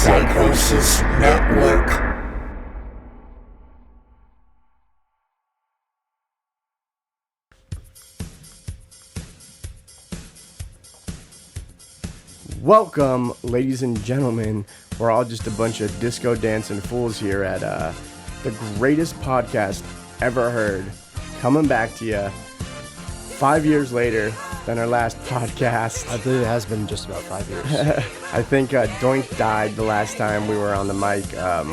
Psychosis Network. Welcome, ladies and gentlemen. We're all just a bunch of disco dancing fools here at the greatest podcast ever heard. Coming back to you 5 years later than our last podcast. I believe it has been just about 5 years. I think Doink died the last time we were on the mic.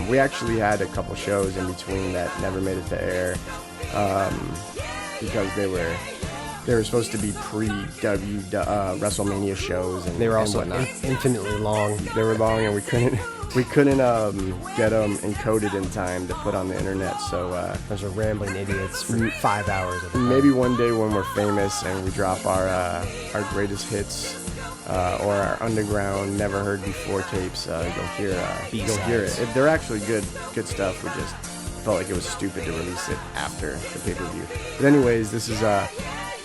We actually had a couple shows in between that never made it to air because they were supposed to be WrestleMania shows, and they were also whatnot. Infinitely long. They were long, and we couldn't get them encoded in time to put on the internet. So those are rambling idiots for 5 hours. Maybe one day when we're famous and we drop our greatest hits or our underground never heard before tapes, you'll hear it. They're actually good stuff. We just felt like it was stupid to release it after the pay-per-view. But anyways, this is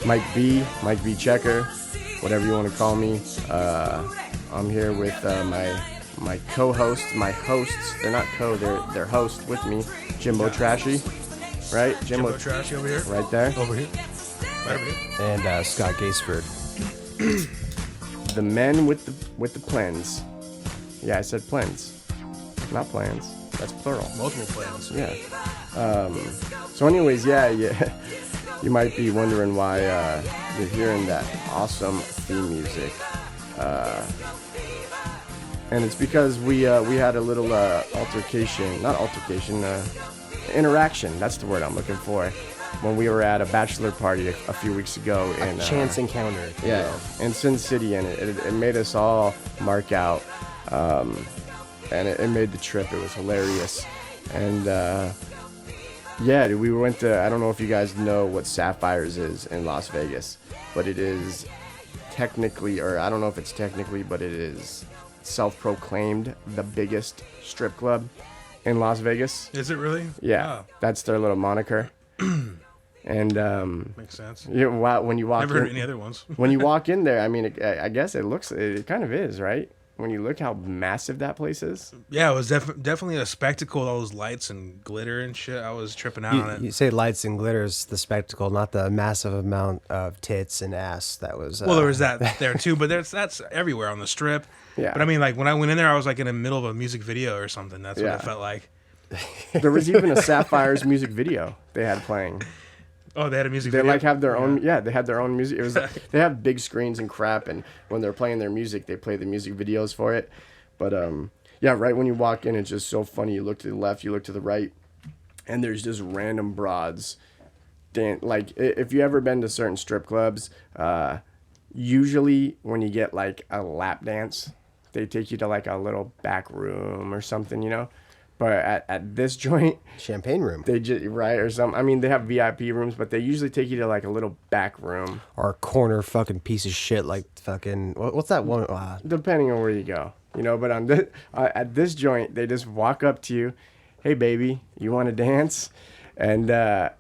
Mike B Checker, whatever you want to call me. I'm here with my co-hosts, my hosts. They're not they're hosts with me. Jimbo Trashy, right? Jimbo Trashy over here. Right there. Over here. Right over here. And Scott Gaisford. The men with the plans. Yeah, I said plans, not plans. That's plural. Multiple plans. Yeah. So anyways, yeah. You might be wondering why you're hearing that awesome theme music. And it's because we had a little interaction. That's the word I'm looking for. When we were at a bachelor party a few weeks ago. A chance encounter. Yeah, in Sin City, and it made us all mark out. And it made the trip. It was hilarious. And yeah, we went to, I don't know if you guys know what Sapphires is in Las Vegas, but it is technically, or I don't know if it's technically, but it is self-proclaimed the biggest strip club in Las Vegas. Is it really? Yeah, that's their little moniker. And makes sense. When you walk never heard any other ones. when you walk in there, I mean, I guess it kind of is, right? When you look how massive that place is. Yeah, it was definitely a spectacle. All those lights and glitter and shit. I was tripping out on it. You say lights and glitters, the spectacle, not the massive amount of tits and ass that was. Well, there was that there too, but that's everywhere on the strip. Yeah. But I mean, like when I went in there, I was like in the middle of a music video or something. That's what it felt like. There was even a Sapphires music video they had playing. Oh, they had a music video? They like have their own, they had their own music. It was they have big screens and crap, and when they're playing their music, they play the music videos for it. But yeah, right when you walk in, it's just so funny. You look to the left, you look to the right, and there's just random broads. Like if you ever been to certain strip clubs, usually when you get like a lap dance, they take you to like a little back room or something, you know. But at this joint, champagne room, they just or something. I mean, they have VIP rooms, but they usually take you to like a little back room or a corner fucking piece of shit, like fucking what's that one? Depending on where you go, you know. But on this, at this joint, they just walk up to you, "Hey, baby, you want to dance?" And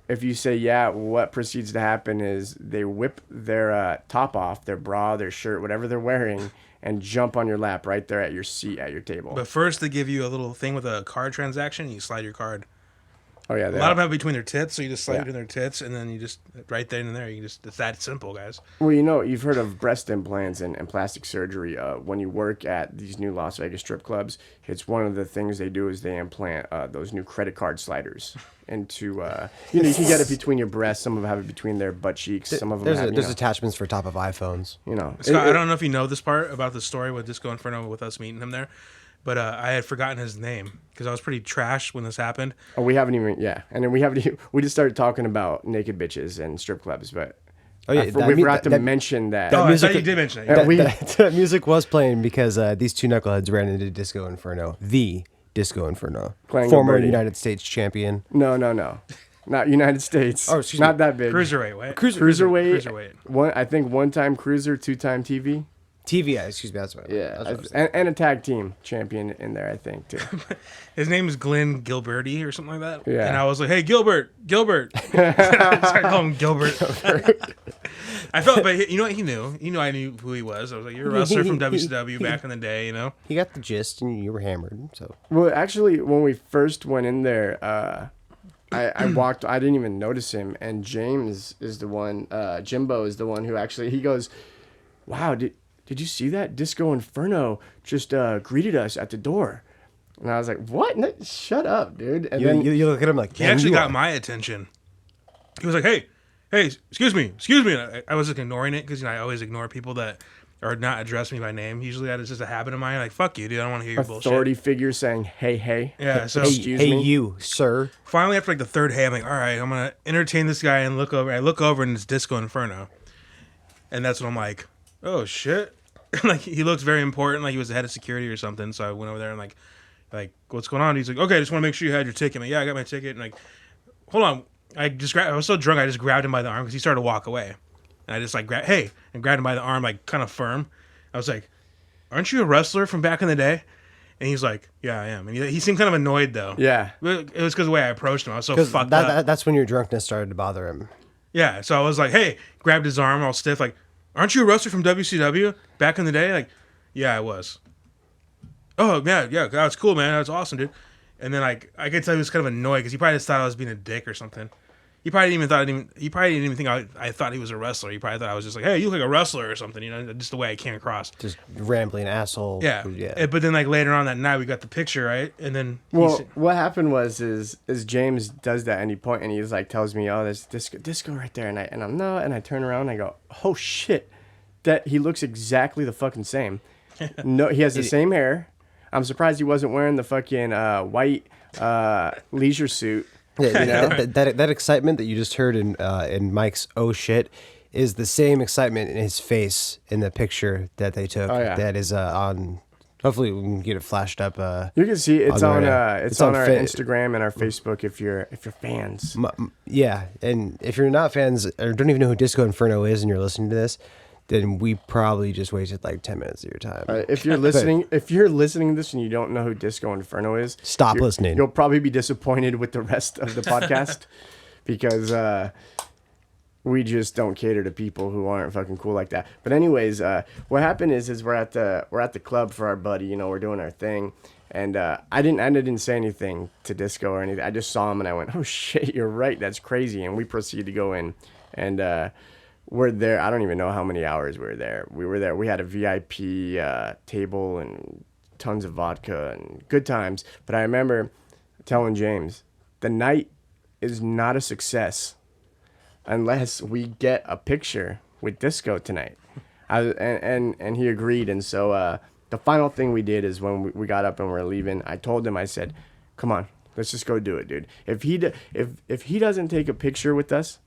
if you say yeah, what proceeds to happen is they whip their top off, their bra, their shirt, whatever they're wearing, and jump on your lap right there at your seat at your table. But first, they give you a little thing with a card transaction. You slide your card. Oh yeah, a lot of them have between their tits, so you just slide between their tits, and then you just right there and there. It's that simple, guys. Well, you know, you've heard of breast implants and plastic surgery. When you work at these new Las Vegas strip clubs, it's one of the things they do is they implant those new credit card sliders into. You can get it between your breasts. Some of them have it between their butt cheeks. Some of them there's attachments for top of iPhones. You know, Scott, I don't know if you know this part about the story with Disco Inferno with us meeting him there. But I had forgotten his name because I was pretty trashed when this happened. Oh, we haven't even, and then we just started talking about naked bitches and strip clubs, but we forgot to mention that. I thought you did mention it. That music was playing because these two knuckleheads ran into Disco Inferno, the Disco Inferno, former United States champion. No, not United States. Oh, excuse me. Not me. that big. Cruiserweight. Cruiserweight. I think one-time cruiser, two-time TV. TVI, excuse me. That's what. Yeah, that's what I was thinking. and a tag team champion in there, I think too. His name is Glenn Gilberti or something like that. Yeah. And I was like, hey, Gilbert. I started calling him Gilbert. I felt, but you know what? He knew. He knew I knew who he was. I was like, you're a wrestler from WCW back in the day, you know? He got the gist, and you were hammered. So. Well, actually, when we first went in there, I walked. I didn't even notice him, and James is the one. Jimbo is the one who actually. He goes, "Wow, did you see that? Disco Inferno just greeted us at the door." And I was like, "What? No, shut up, dude!" And then You look at him like He actually got my attention. He was like, hey, excuse me. And I was just ignoring it because I always ignore people that are not address me by name. Usually that is just a habit of mine. Like, fuck you, dude. I don't want to hear your bullshit. authority figure saying, "Hey." Yeah, so Excuse hey, me. you, sir. finally after like the third hey, I'm like, all right, I'm going to entertain this guy and look over. I look over and it's Disco Inferno. And that's when I'm like, oh, shit. Like, he looks very important. Like, he was the head of security or something. So I went over there and like, what's going on? He's like, okay, I just want to make sure you had your ticket. I'm like, yeah, I got my ticket. And like, hold on. I was so drunk, I just grabbed him by the arm because he started to walk away. And I just like, grabbed him by the arm, like kind of firm. I was like, aren't you a wrestler from back in the day? And he's like, yeah, I am. And he seemed kind of annoyed though. Yeah. It was because of the way I approached him. I was so fucked up. That's when your drunkenness started to bother him. Yeah, so I was like, hey, grabbed his arm all stiff, like, aren't you a wrestler from WCW back in the day? Like, yeah, I was. Oh, yeah, that's cool, man. That's awesome, dude. And then like I could tell he was kind of annoyed because he probably just thought I was being a dick or something. He probably didn't even think I thought he was a wrestler. He probably thought I was just like, hey, you look like a wrestler or something, just the way I came across. Just rambling asshole. Yeah. But then like later on that night we got the picture, right? And then What happened was James does that and he and he's like tells me, oh, there's disco right there, and I turn around and I go, oh shit, that he looks exactly the fucking same. No, he has the same hair. I'm surprised he wasn't wearing the fucking white leisure suit. Yeah, that excitement that you just heard in Mike's oh shit is the same excitement in his face in the picture that they took. Oh, yeah. That is on. Hopefully, we can get it flashed up. You can see it's on our Instagram and our Facebook if you're fans. Yeah, and if you're not fans or don't even know who Disco Inferno is, and you're listening to this, then we probably just wasted like 10 minutes of your time. If you're listening, to this and you don't know who Disco Inferno is, stop listening. You'll probably be disappointed with the rest of the podcast because we just don't cater to people who aren't fucking cool like that. But anyways, what happened is we're at the club for our buddy. We're doing our thing, and I didn't say anything to Disco or anything. I just saw him and I went, oh shit, you're right, that's crazy. And we proceeded to go in, and we're there. I don't even know how many hours we were there. We had a VIP table and tons of vodka and good times. But I remember telling James, the night is not a success unless we get a picture with Disco tonight. And he agreed. And so the final thing we did is when we got up and we're leaving, I told him, I said, come on, let's just go do it, dude. If he doesn't take a picture with us,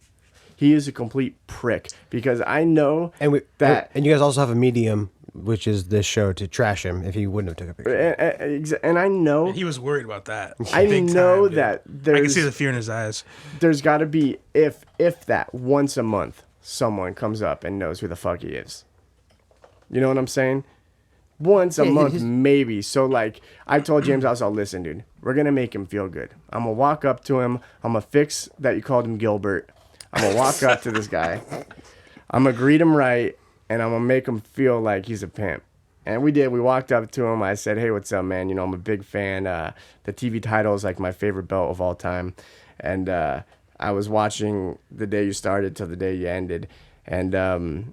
he is a complete prick, because I know and you guys also have a medium, which is this show, to trash him if he wouldn't have took a picture. And I know he was worried about that. I know that I can see the fear in his eyes. There's got to be if that once a month someone comes up and knows who the fuck he is. You know what I'm saying? Once a month, maybe. So, like, I told James, I was like, listen, dude, we're going to make him feel good. I'm going to walk up to him. I'm going to fix that you called him Gilbert. I'm going to walk up to this guy. I'm going to greet him right, and I'm going to make him feel like he's a pimp. And we did. We walked up to him. I said, hey, what's up, man? I'm a big fan. The TV title is, like, my favorite belt of all time. And I was watching the day you started till the day you ended. And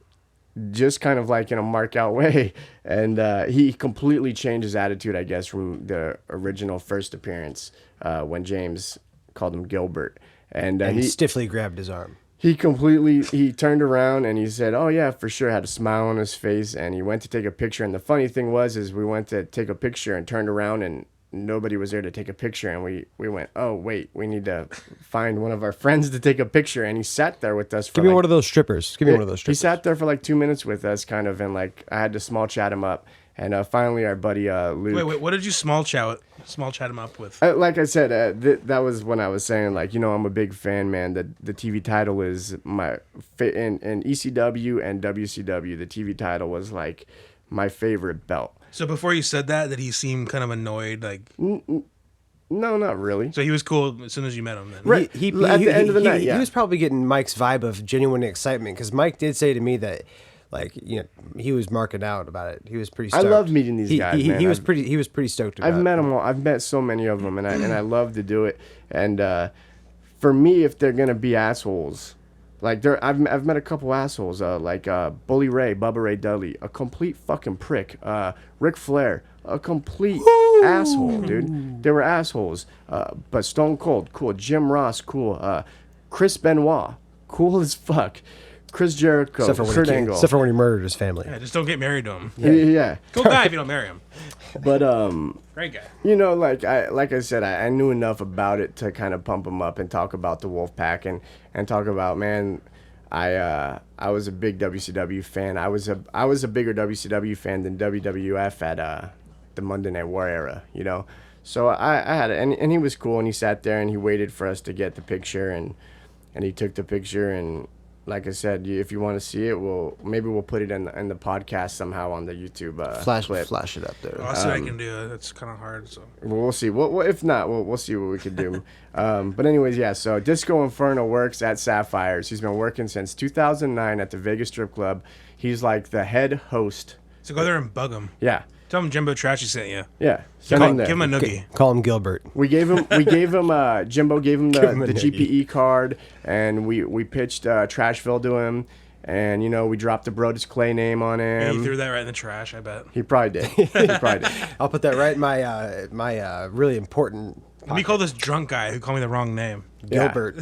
just kind of like in a mark out way. And he completely changed his attitude, I guess, from the original first appearance when James called him Gilbert. And he stiffly grabbed his arm. He turned around and he said, oh yeah, for sure, had a smile on his face, and he went to take a picture. And the funny thing was we went to take a picture and turned around and nobody was there to take a picture. And we went, oh wait, we need to find one of our friends to take a picture. And he sat there with us for Give me one of those strippers. He sat there for like 2 minutes with us, kind of, and like I had to small chat him up. And finally, our buddy Luke. Wait, what did you small chat him up with? Like I said, that was when I was saying, like, I'm a big fan, man. The TV title is in ECW and WCW. The TV title was like my favorite belt. So before you said that, did he seem kind of annoyed? Like, No, not really. so he was cool as soon as you met him. Then, Right. He, At the end of the night, he yeah. was probably getting Mike's vibe of genuine excitement because Mike did say to me that, like, he was marking out about it. He was pretty stoked. I love meeting these guys, man. He was pretty stoked about I've it. met them all. I've met so many of them, and I love to do it. And for me, if they're gonna be assholes, like I've met a couple assholes, like Bully Ray, Bubba Ray Dudley, a complete fucking prick. Ric Flair, a complete asshole, dude. They were assholes. But Stone Cold, cool. Jim Ross, cool. Chris Benoit, cool as fuck. Chris Jericho, Kurt Angle. Except for when he murdered his family. yeah, just don't get married to him. Yeah. Cool guy if you don't marry him. But Great guy. like I said, I knew enough about it to kind of pump him up and talk about the Wolfpack and talk about, man, I was a big WCW fan. I was a bigger WCW fan than WWF at the Monday Night War era, So I had it, and he was cool, and he sat there and he waited for us to get the picture, and he took the picture, and like I said, if you want to see it, maybe we'll put it in the podcast somehow on the YouTube clip. Flash it up there. I'll see what I can do. That's kind of hard. So We'll see. If not, we'll see what we can do. But anyways, yeah. So Disco Inferno works at Sapphires. He's been working since 2009 at the Vegas Strip Club. He's like the head host. go there and bug him. Yeah. Tell him Jimbo Trashy sent you. Yeah. Give Send him there. him a noogie. Call him Gilbert. We gave him Jimbo gave him him a the noogie. GPE card, and we pitched Trashville to him, and we dropped the Brodus Clay name on him. And he threw that right in the trash, I bet. He probably did. He probably did. I'll put that right in my really important Let me call this drunk guy who called me the wrong name. Gilbert.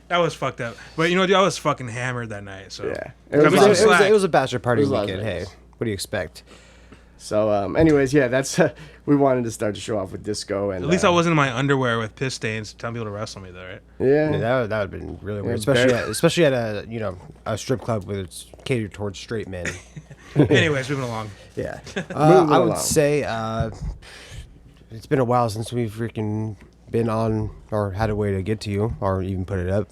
That was fucked up. But dude, I was fucking hammered that night. So Yeah. Cut me some slack. It was a bachelor party It was Las weekend. Hey, Vegas. what do you expect? So, anyways, yeah, that's we wanted to start the show off with Disco, and At least I wasn't in my underwear with piss stains telling people to wrestle me, though, right? Yeah. Yeah, that would have been really weird, Yeah, especially at a strip club where it's catered towards straight men. Anyways, moving along. Yeah, Moving I would along. say it's been a while since we've freaking been on or had a way to get to you or even put it up.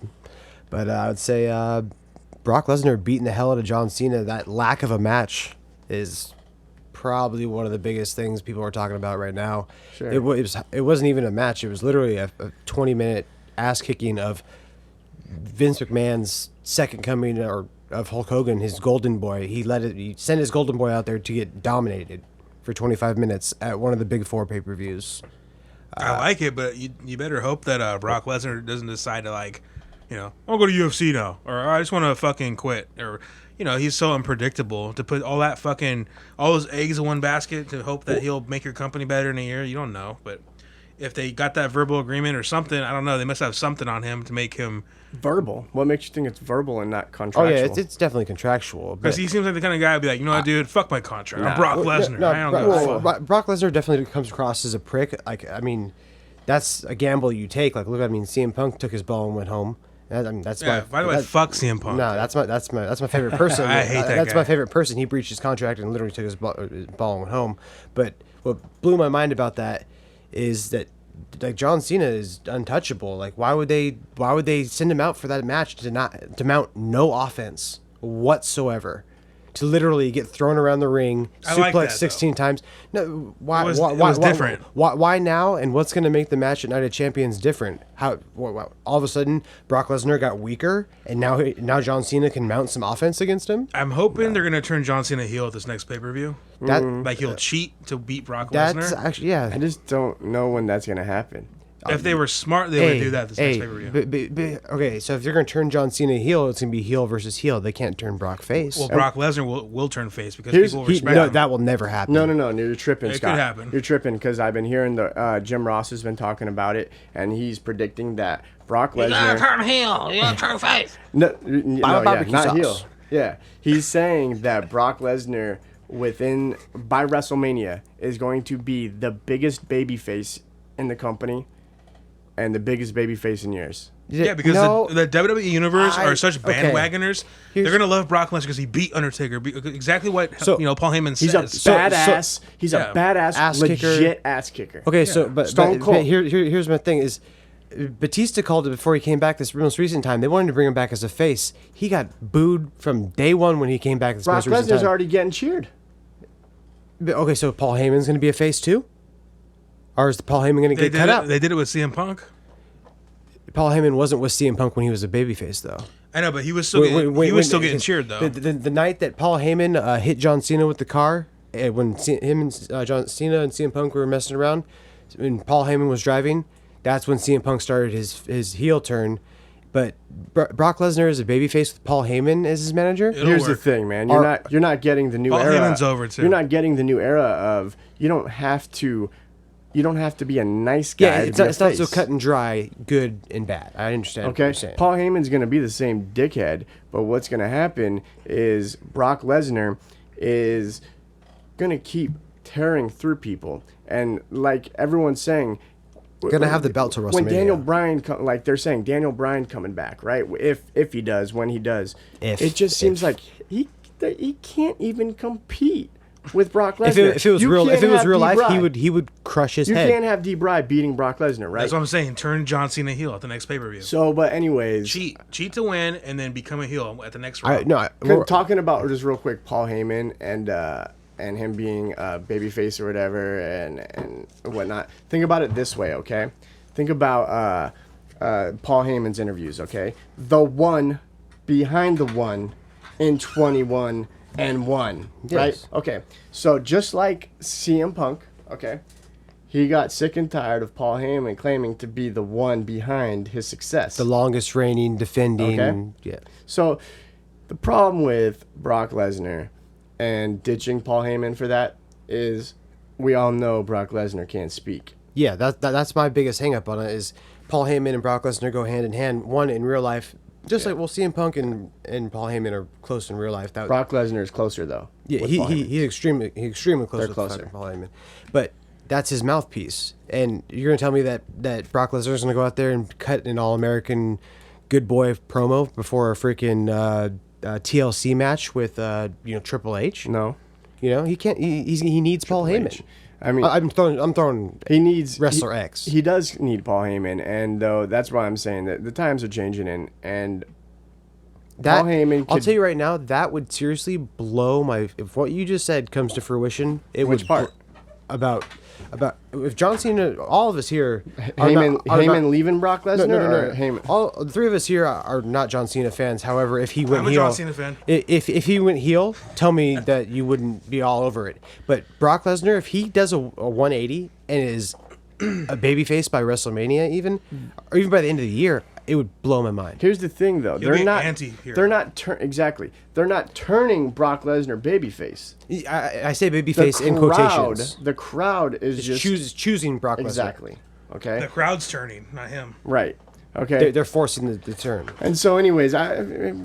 But I would say Brock Lesnar beating the hell out of John Cena. That lack of a match is probably one of the biggest things people are talking about right now. Sure. It wasn't even a match. It was literally a 20-minute ass kicking of Vince McMahon's second coming of Hulk Hogan, his golden boy. He sent his golden boy out there to get dominated for 25 minutes at one of the big 4 pay-per-views. I like it, but you better hope that Brock Lesnar doesn't decide to, like, I'm going to go to UFC now, or I just want to fucking quit, or, he's so unpredictable to put all those eggs in one basket to hope that he'll make your company better in a year. You don't know, but if they got that verbal agreement or something, I don't know. They must have something on him to make him. Verbal. What makes you think it's verbal and not Oh contractual? yeah, it's definitely contractual. Because he seems like the kind of guy who'd be like, you know what, dude, fuck my contract. I'm Brock Lesnar. I don't give a fuck. Brock Lesnar definitely comes across as a prick. Like, I mean, that's a gamble you take. Like, look, CM Punk took his ball and went home. That's Yeah, by the way, fuck CM Punk. No, that's my favorite person. I hate that That's guy. my favorite person. He breached his contract and literally took his ball and went home. But what blew my mind about that is that, like, John Cena is untouchable. Like, why would they send him out for that match to mount no offense whatsoever? To literally get thrown around the ring, I like suplex that, 16 times. No, why? It was why different. Why now? And what's going to make the match at Night of Champions different? How? All of a sudden, Brock Lesnar got weaker, and now John Cena can mount some offense against him. I'm hoping they're going to turn John Cena heel at this next pay-per-view. Like, he'll cheat to beat Brock That's Lesnar. actually, yeah. I just don't know when that's gonna happen. If they were smart, they would do that this next pay-per-view. Okay, so if they're going to turn John Cena heel, it's going to be heel versus heel. They can't turn Brock face. Well, Brock Lesnar will turn face because Here's- people he- respect no, him. that will never happen. No, you're tripping, It Scott. could happen. You're tripping because I've been hearing the Jim Ross has been talking about it, and he's predicting that Brock Lesnar. turn heel. You gotta turn face. No, barbecue not sauce. heel. Yeah, he's saying that Brock Lesnar by WrestleMania is going to be the biggest babyface in the company, and the biggest babyface in years. Yeah, because No, the WWE universe are such okay. bandwagoners. They're gonna love Brock Lesnar because he beat Undertaker. Exactly what So- Paul Heyman He's says. a badass. He's Yeah. a badass, Ass legit kicker. ass kicker. Okay, so but Stone Cold. here's my thing is, Batista called it before he came back this most recent time. They wanted to bring him back as a face. He got booed from day one when he came back this Brock most recent Lesnar's time. already getting cheered. Okay, so Paul Heyman's going to be a face too? Or is Paul Heyman going to get cut out? They did it with CM Punk. Paul Heyman wasn't with CM Punk when he was a babyface, though. I know, but he was still still getting cheered though. The night that Paul Heyman hit John Cena with the car, when him and John Cena and CM Punk were messing around, when Paul Heyman was driving, that's when CM Punk started his heel turn. But Brock Lesnar is a babyface with Paul Heyman as his manager. Here's the thing, man. You're not getting the new Paul era. Heyman's over too. You're not getting the new era of you don't have to be a nice guy. Yeah, it's not so cut and dry, good and bad. I understand what you're saying. Paul Heyman's going to be the same dickhead, but what's going to happen is Brock Lesnar is going to keep tearing through people. And like everyone's saying, Gonna have the belt to WrestleMania. When Daniel Bryan, like they're saying, Daniel Bryan coming back, right? If he does, when he does, it just seems like he can't even compete with Brock Lesnar. If it was real life, he would crush his head. You can't have D-Bry beating Brock Lesnar, right? That's what I'm saying. Turn John Cena heel at the next pay-per-view. So, but anyways, cheat to win, and then become a heel at the next round. Talking about just real quick, Paul Heyman and him being a babyface or whatever and whatnot. Think about it this way, okay? Think about Paul Heyman's interviews, okay? The one behind the one in 21 and 1, right? Yes. Okay, so just like CM Punk, okay, he got sick and tired of Paul Heyman claiming to be the one behind his success. The longest reigning, defending. Okay? Yeah. So the problem with Brock Lesnar and ditching Paul Heyman for that is we all know Brock Lesnar can't speak. Yeah, that's my biggest hang up on it is Paul Heyman and Brock Lesnar go hand in hand. One, in real life, just like CM Punk and Paul Heyman are close in real life. Brock Lesnar is closer, though. Yeah, he's extremely close with closer. Paul Heyman. But that's his mouthpiece. And you're going to tell me that Brock Lesnar's going to go out there and cut an All-American good boy promo before a freaking TLC match with Triple H? No. He can't. He needs Paul Heyman. I mean, I'm throwing. He needs Wrestler X. He does need Paul Heyman, and though that's why I'm saying that the times are changing, and Paul Heyman. I'll tell you right now, that would seriously blow my. If what you just said comes to fruition, Which part? About if John Cena, all of us here, Heyman leaving Brock Lesnar. No. Heyman. All the three of us here are not John Cena fans. However, if he went heel, I'm a John Cena fan. If he went heel, tell me that you wouldn't be all over it. But Brock Lesnar, if he does a 180 and is a babyface by WrestleMania, or even by the end of the year, it would blow my mind. Here's the thing, though. He'll be anti-hero. They're not They're not turning Brock Lesnar babyface. I say babyface in quotations. The crowd is just choosing Brock Lesnar. Exactly. Okay. The crowd's turning, not him. Right. Okay. They're forcing the turn. And so, anyways,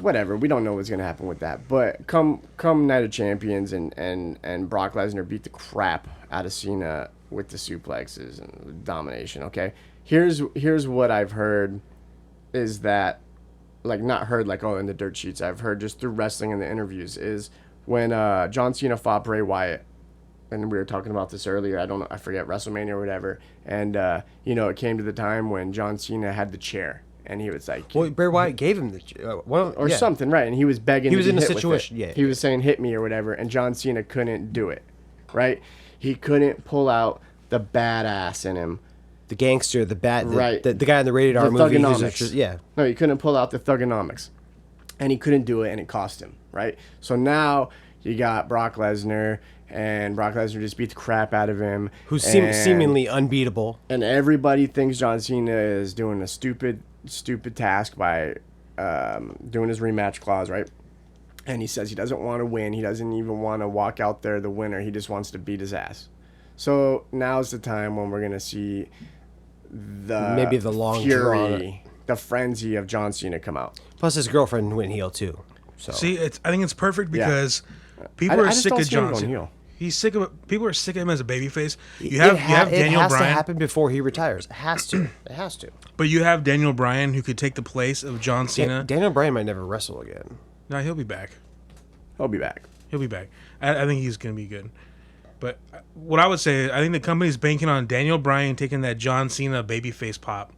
whatever. We don't know what's gonna happen with that. But come Night of Champions and Brock Lesnar beat the crap out of Cena with the suplexes and domination. Okay. Here's what I've heard. Is that, like, not heard like in the dirt sheets, I've heard just through wrestling and the interviews, is when John Cena fought Bray Wyatt, and we were talking about this earlier, I forget, WrestleMania or whatever, and it came to the time when John Cena had the chair, and he was like, well, Bray Wyatt gave him the something, right? And he was begging. He was in a hit situation, with it. He was saying hit me or whatever, and John Cena couldn't do it, right? He couldn't pull out the badass in him. The gangster, the right. the guy in the rated R movie. No, he couldn't pull out the thugonomics. And he couldn't do it, and it cost him, right? So now you got Brock Lesnar, and Brock Lesnar just beat the crap out of him. Who's seemingly unbeatable. And everybody thinks John Cena is doing a stupid task by doing his rematch clause, right? And he says he doesn't want to win. He doesn't even want to walk out there the winner. He just wants to beat his ass. So now's the time when we're going to see the long fury, the frenzy of John Cena come out. Plus, his girlfriend went heel too. So see, I think it's perfect because people are sick of John Cena. He's sick of people are sick of him as a babyface. You have Daniel Bryan. It has to happen before he retires. It has to. It has to. But you have Daniel Bryan who could take the place of John Cena. Daniel Bryan might never wrestle again. No, he'll be back. He'll be back. I think he's going to be good. But what I would say, I think the company's banking on Daniel Bryan taking that John Cena babyface pop.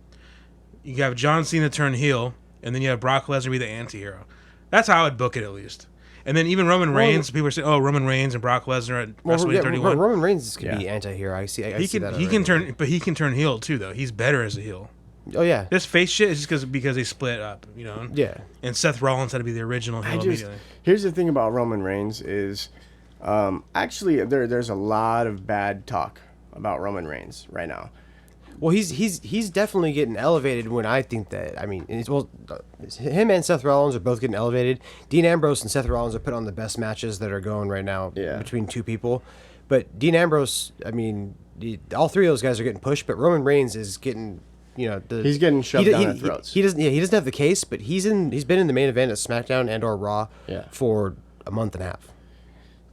You have John Cena turn heel, and then you have Brock Lesnar be the anti-hero. That's how I would book it, at least. And then even Roman Reigns, people are saying, "Oh, Roman Reigns and Brock Lesnar at WrestleMania 31." Roman Reigns could be anti-hero. I see. He see can that he can already. turn, but he can turn heel too. Though he's better as a heel. Oh yeah. This face shit is just because they split up, you know. Yeah. And Seth Rollins had to be the original heel immediately. Here's the thing about Roman Reigns is, actually there's a lot of bad talk about Roman Reigns right now. Well, he's definitely getting elevated. When I think that, I mean, him and Seth Rollins are both getting elevated. Dean Ambrose and Seth Rollins are put on the best matches that are going right now between two people. But Dean Ambrose, I mean, all three of those guys are getting pushed. But Roman Reigns is getting, He's getting shoved down their throats. He doesn't have the case, but he's been in the main event at SmackDown and or Raw for a month and a half.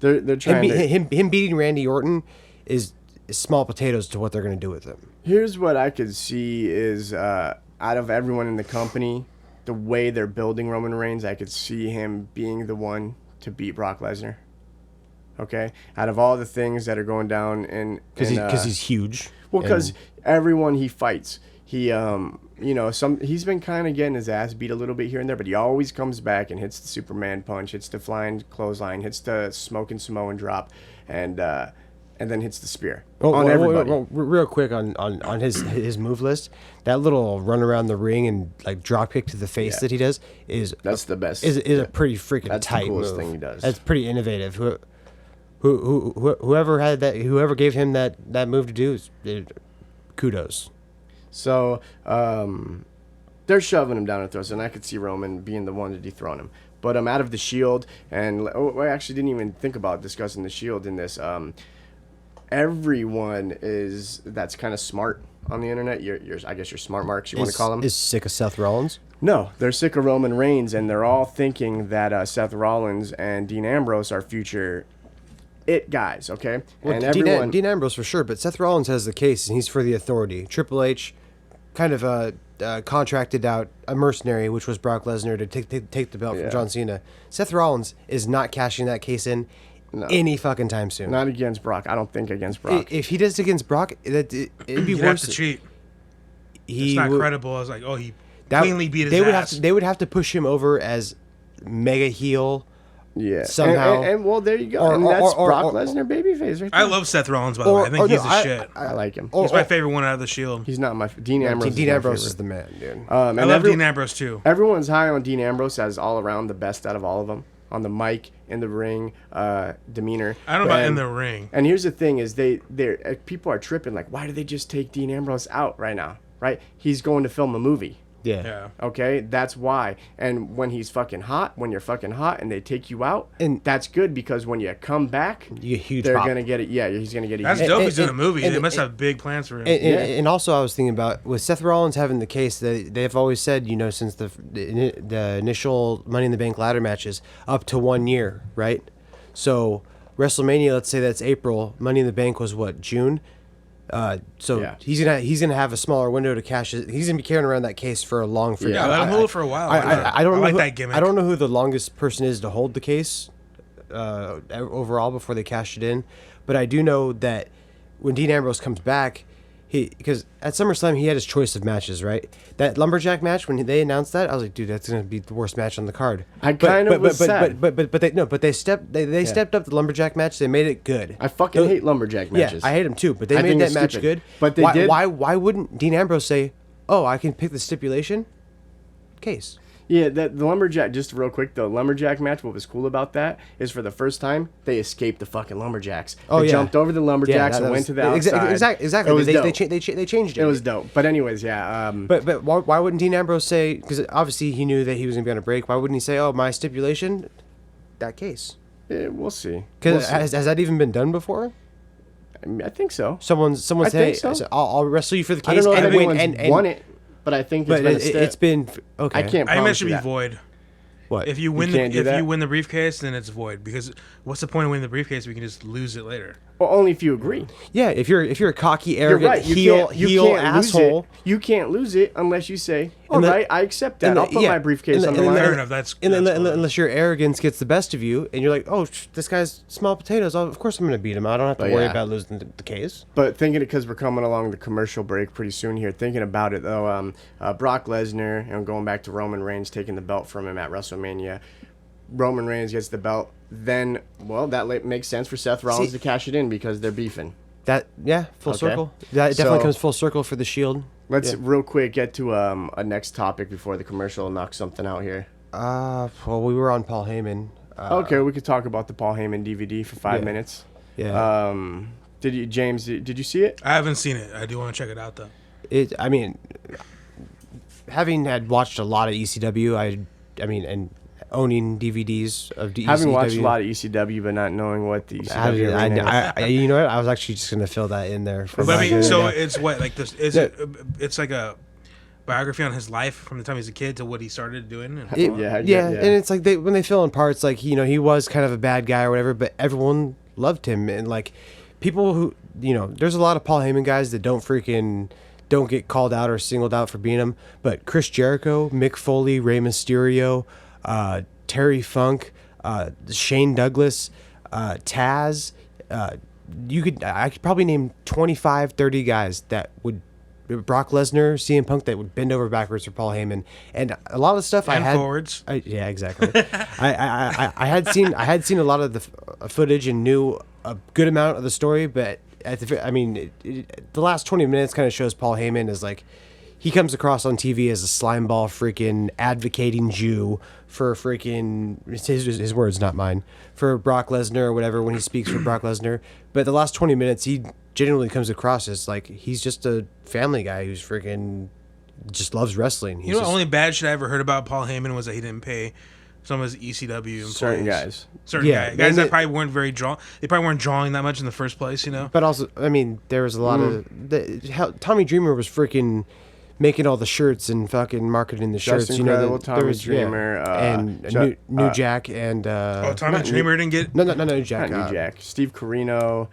They're trying him beating Randy Orton is small potatoes to what they're going to do with him. Here's what I could see is out of everyone in the company, the way they're building Roman Reigns, I could see him being the one to beat Brock Lesnar. Okay, out of all the things that are going down, Because he's huge. Well, because everyone he fights, he's been kind of getting his ass beat a little bit here and there, but he always comes back and hits the Superman punch, hits the flying clothesline, hits the smoking Samoan drop, and then hits the spear on everybody. Real quick on his move list, that little run around the ring and like drop kick to the face that he does that's the best. Is a pretty freaking That's tight the coolest move. thing he does. That's pretty innovative. Whoever had that, whoever gave him that move to do, kudos. So they're shoving him down their throats, and I could see Roman being the one to dethrone him. But I'm out of the Shield, and I actually didn't even think about discussing the Shield in this. Everyone that's kind of smart on the internet. I guess your smart marks, you want to call them, is sick of Seth Rollins. No, they're sick of Roman Reigns, and they're all thinking that Seth Rollins and Dean Ambrose are future it guys. Okay, Well, and Dean Ambrose for sure, but Seth Rollins has the case, and he's for the authority. Triple H kind of contracted out a mercenary, which was Brock Lesnar, to take the belt from John Cena. Seth Rollins is not cashing that case in any fucking time soon. Not against Brock. I don't think against Brock. If he does it against Brock, it'd be You'd worse. have to cheat. It's not credible. I was like, he That, cleanly beat his they would ass. they would have to push him over as mega heel. Yeah, somehow. and well, there you go. And that's Brock Lesnar babyface right there. I love Seth Rollins, by the way. I think he's the shit. I like him. He's my favorite one out of the Shield. He's not my Dean Ambrose. Dean is Ambrose my is the man, dude. I love Dean Ambrose too. Everyone's high on Dean Ambrose as all around the best out of all of them. On the mic, in the ring, demeanor. I don't know about in the ring. And here's the thing: is people are tripping. Like, why did they just take Dean Ambrose out right now? Right? He's going to film a movie. Yeah. Okay, that's why. And when you're fucking hot, and they take you out, And that's good because when you come back, you get a huge they're pop. gonna get it. Yeah, he's gonna get it. That's dope. He's doing a movie. They must have big plans for him. And also, I was thinking about with Seth Rollins having the case that they've always said, since the initial Money in the Bank ladder matches, up to 1 year, right? So WrestleMania, let's say that's April. Money in the Bank was what, June? He's gonna have a smaller window to cash it. He's gonna be carrying around that case for a long. Yeah, let him hold it for a while. I don't know like that gimmick. I don't know who the longest person is to hold the case overall before they cash it in, but I do know that when Dean Ambrose comes back, because at SummerSlam he had his choice of matches, right? That lumberjack match, when they announced that, I was like, dude, that's gonna be the worst match on the card. But they stepped up the lumberjack match. They made it good. I fucking hate lumberjack matches. Yeah, I hate them too. But they I made think that it's match stupid. good. But they why, did. Why wouldn't Dean Ambrose say, "Oh, I can pick the stipulation"? Case. Yeah, the lumberjack. Just real quick, the lumberjack match. What was cool about that is for the first time they escaped the fucking lumberjacks. They jumped over the lumberjacks and went to the outside. Exactly. It was dope. They changed it. It was dope. But anyways, yeah. But why wouldn't Dean Ambrose say? Because obviously he knew that he was gonna be on a break. Why wouldn't he say, "Oh, my stipulation"? That case. We'll see. Because has that even been done before? I think so. Someone I say, think so. I'll wrestle you for the case I don't know if and win anyone's and won it, but I think it's been okay. I can't. I think that promise should you be that. void. What? If you win can't do that? you win the briefcase, then it's void. Because what's the point of winning the briefcase? We can just lose it later. Well, only if you agree. Yeah, if you're a cocky, You're arrogant right. heel can't asshole. Lose it. You can't lose it unless you say, "All And the- right, I accept that. and the- I'll put yeah, my briefcase and the- on the and line." Fair enough. That's cool. Unless your arrogance gets the best of you, and you're like, "Oh, this guy's small potatoes. Of course I'm going to beat him. I don't have to worry about losing the case." But thinking it, because we're coming along the commercial break pretty soon here, thinking about it though, Brock Lesnar and going back to Roman Reigns taking the belt from him at WrestleMania. Roman Reigns gets the belt, then that makes sense for Seth Rollins to cash it in because they're beefing. Full circle. That definitely comes full circle for the Shield. Let's real quick get to a next topic before the commercial knocks something out here. Well, we were on Paul Heyman. Okay, we could talk about the Paul Heyman DVD for 5 minutes. Yeah. James, did you see it? I haven't seen it. I do want to check it out though. I mean, having had watched a lot of ECW, and owning DVDs of ECW. Having watched a lot of ECW, but not knowing what the ECW arena is. you know what? I was actually just gonna fill that in there. But I mean, so it's what, like this? Is it? It's like a biography on his life from the time he was a kid to what he started doing. And it's like when they fill in parts, like he was kind of a bad guy or whatever, but everyone loved him, and like people who there's a lot of Paul Heyman guys that don't get called out or singled out for being him, but Chris Jericho, Mick Foley, Rey Mysterio, Terry Funk, Shane Douglas, Taz. I could probably name 25, 30 guys that would. Brock Lesnar, CM Punk, that would bend over backwards for Paul Heyman, and a lot of the stuff and forwards. Yeah, exactly. I had seen a lot of the footage and knew a good amount of the story, but the last 20 minutes kind of shows Paul Heyman as like he comes across on TV as a slimeball freaking advocating Jew for freaking his words, not mine, for Brock Lesnar or whatever when he speaks for Brock Lesnar. But the last 20 minutes, he genuinely comes across as like he's just a family guy who's freaking just loves wrestling. The only bad shit I ever heard about Paul Heyman was that he didn't pay some of his ECW employees. Certain guys that probably weren't very They probably weren't drawing that much in the first place, But also, I mean, there was a lot of Tommy Dreamer was freaking making all the shirts and fucking marketing the shirts. Tommy Dreamer, and New Jack and Tommy Dreamer didn't get New Jack. Not New Jack. Steve Corino.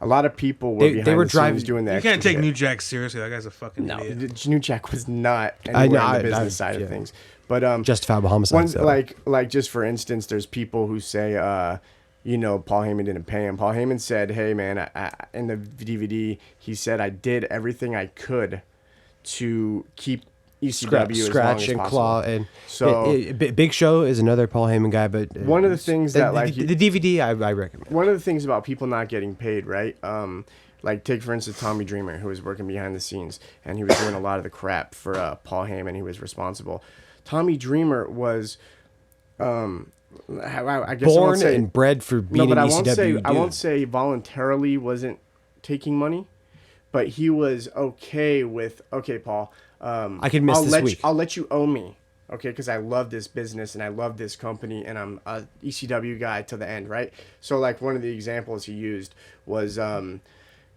A lot of people were behind the scenes doing that. You can't take New Jack seriously. That guy's a fucking idiot. New Jack was not anywhere on the business side of things. But justifiable homicide. Like just for instance, there's people who say, Paul Heyman didn't pay him. Paul Heyman said, "Hey man, in the DVD, he said I did everything I could to keep ECW scratch as long and as claw." possible. And so Big Show is another Paul Heyman guy, but one of the things that the DVD I recommend. One of the things about people not getting paid, right? Like take for instance Tommy Dreamer, who was working behind the scenes, and he was doing a lot of the crap for Paul Heyman. He was responsible. Tommy Dreamer was, I guess born and bred for being an ECW. I won't say voluntarily wasn't taking money, but he was okay with Paul. I can miss this week. I'll let you owe me, okay? Because I love this business and I love this company and I'm a ECW guy to the end, right? So like one of the examples he used was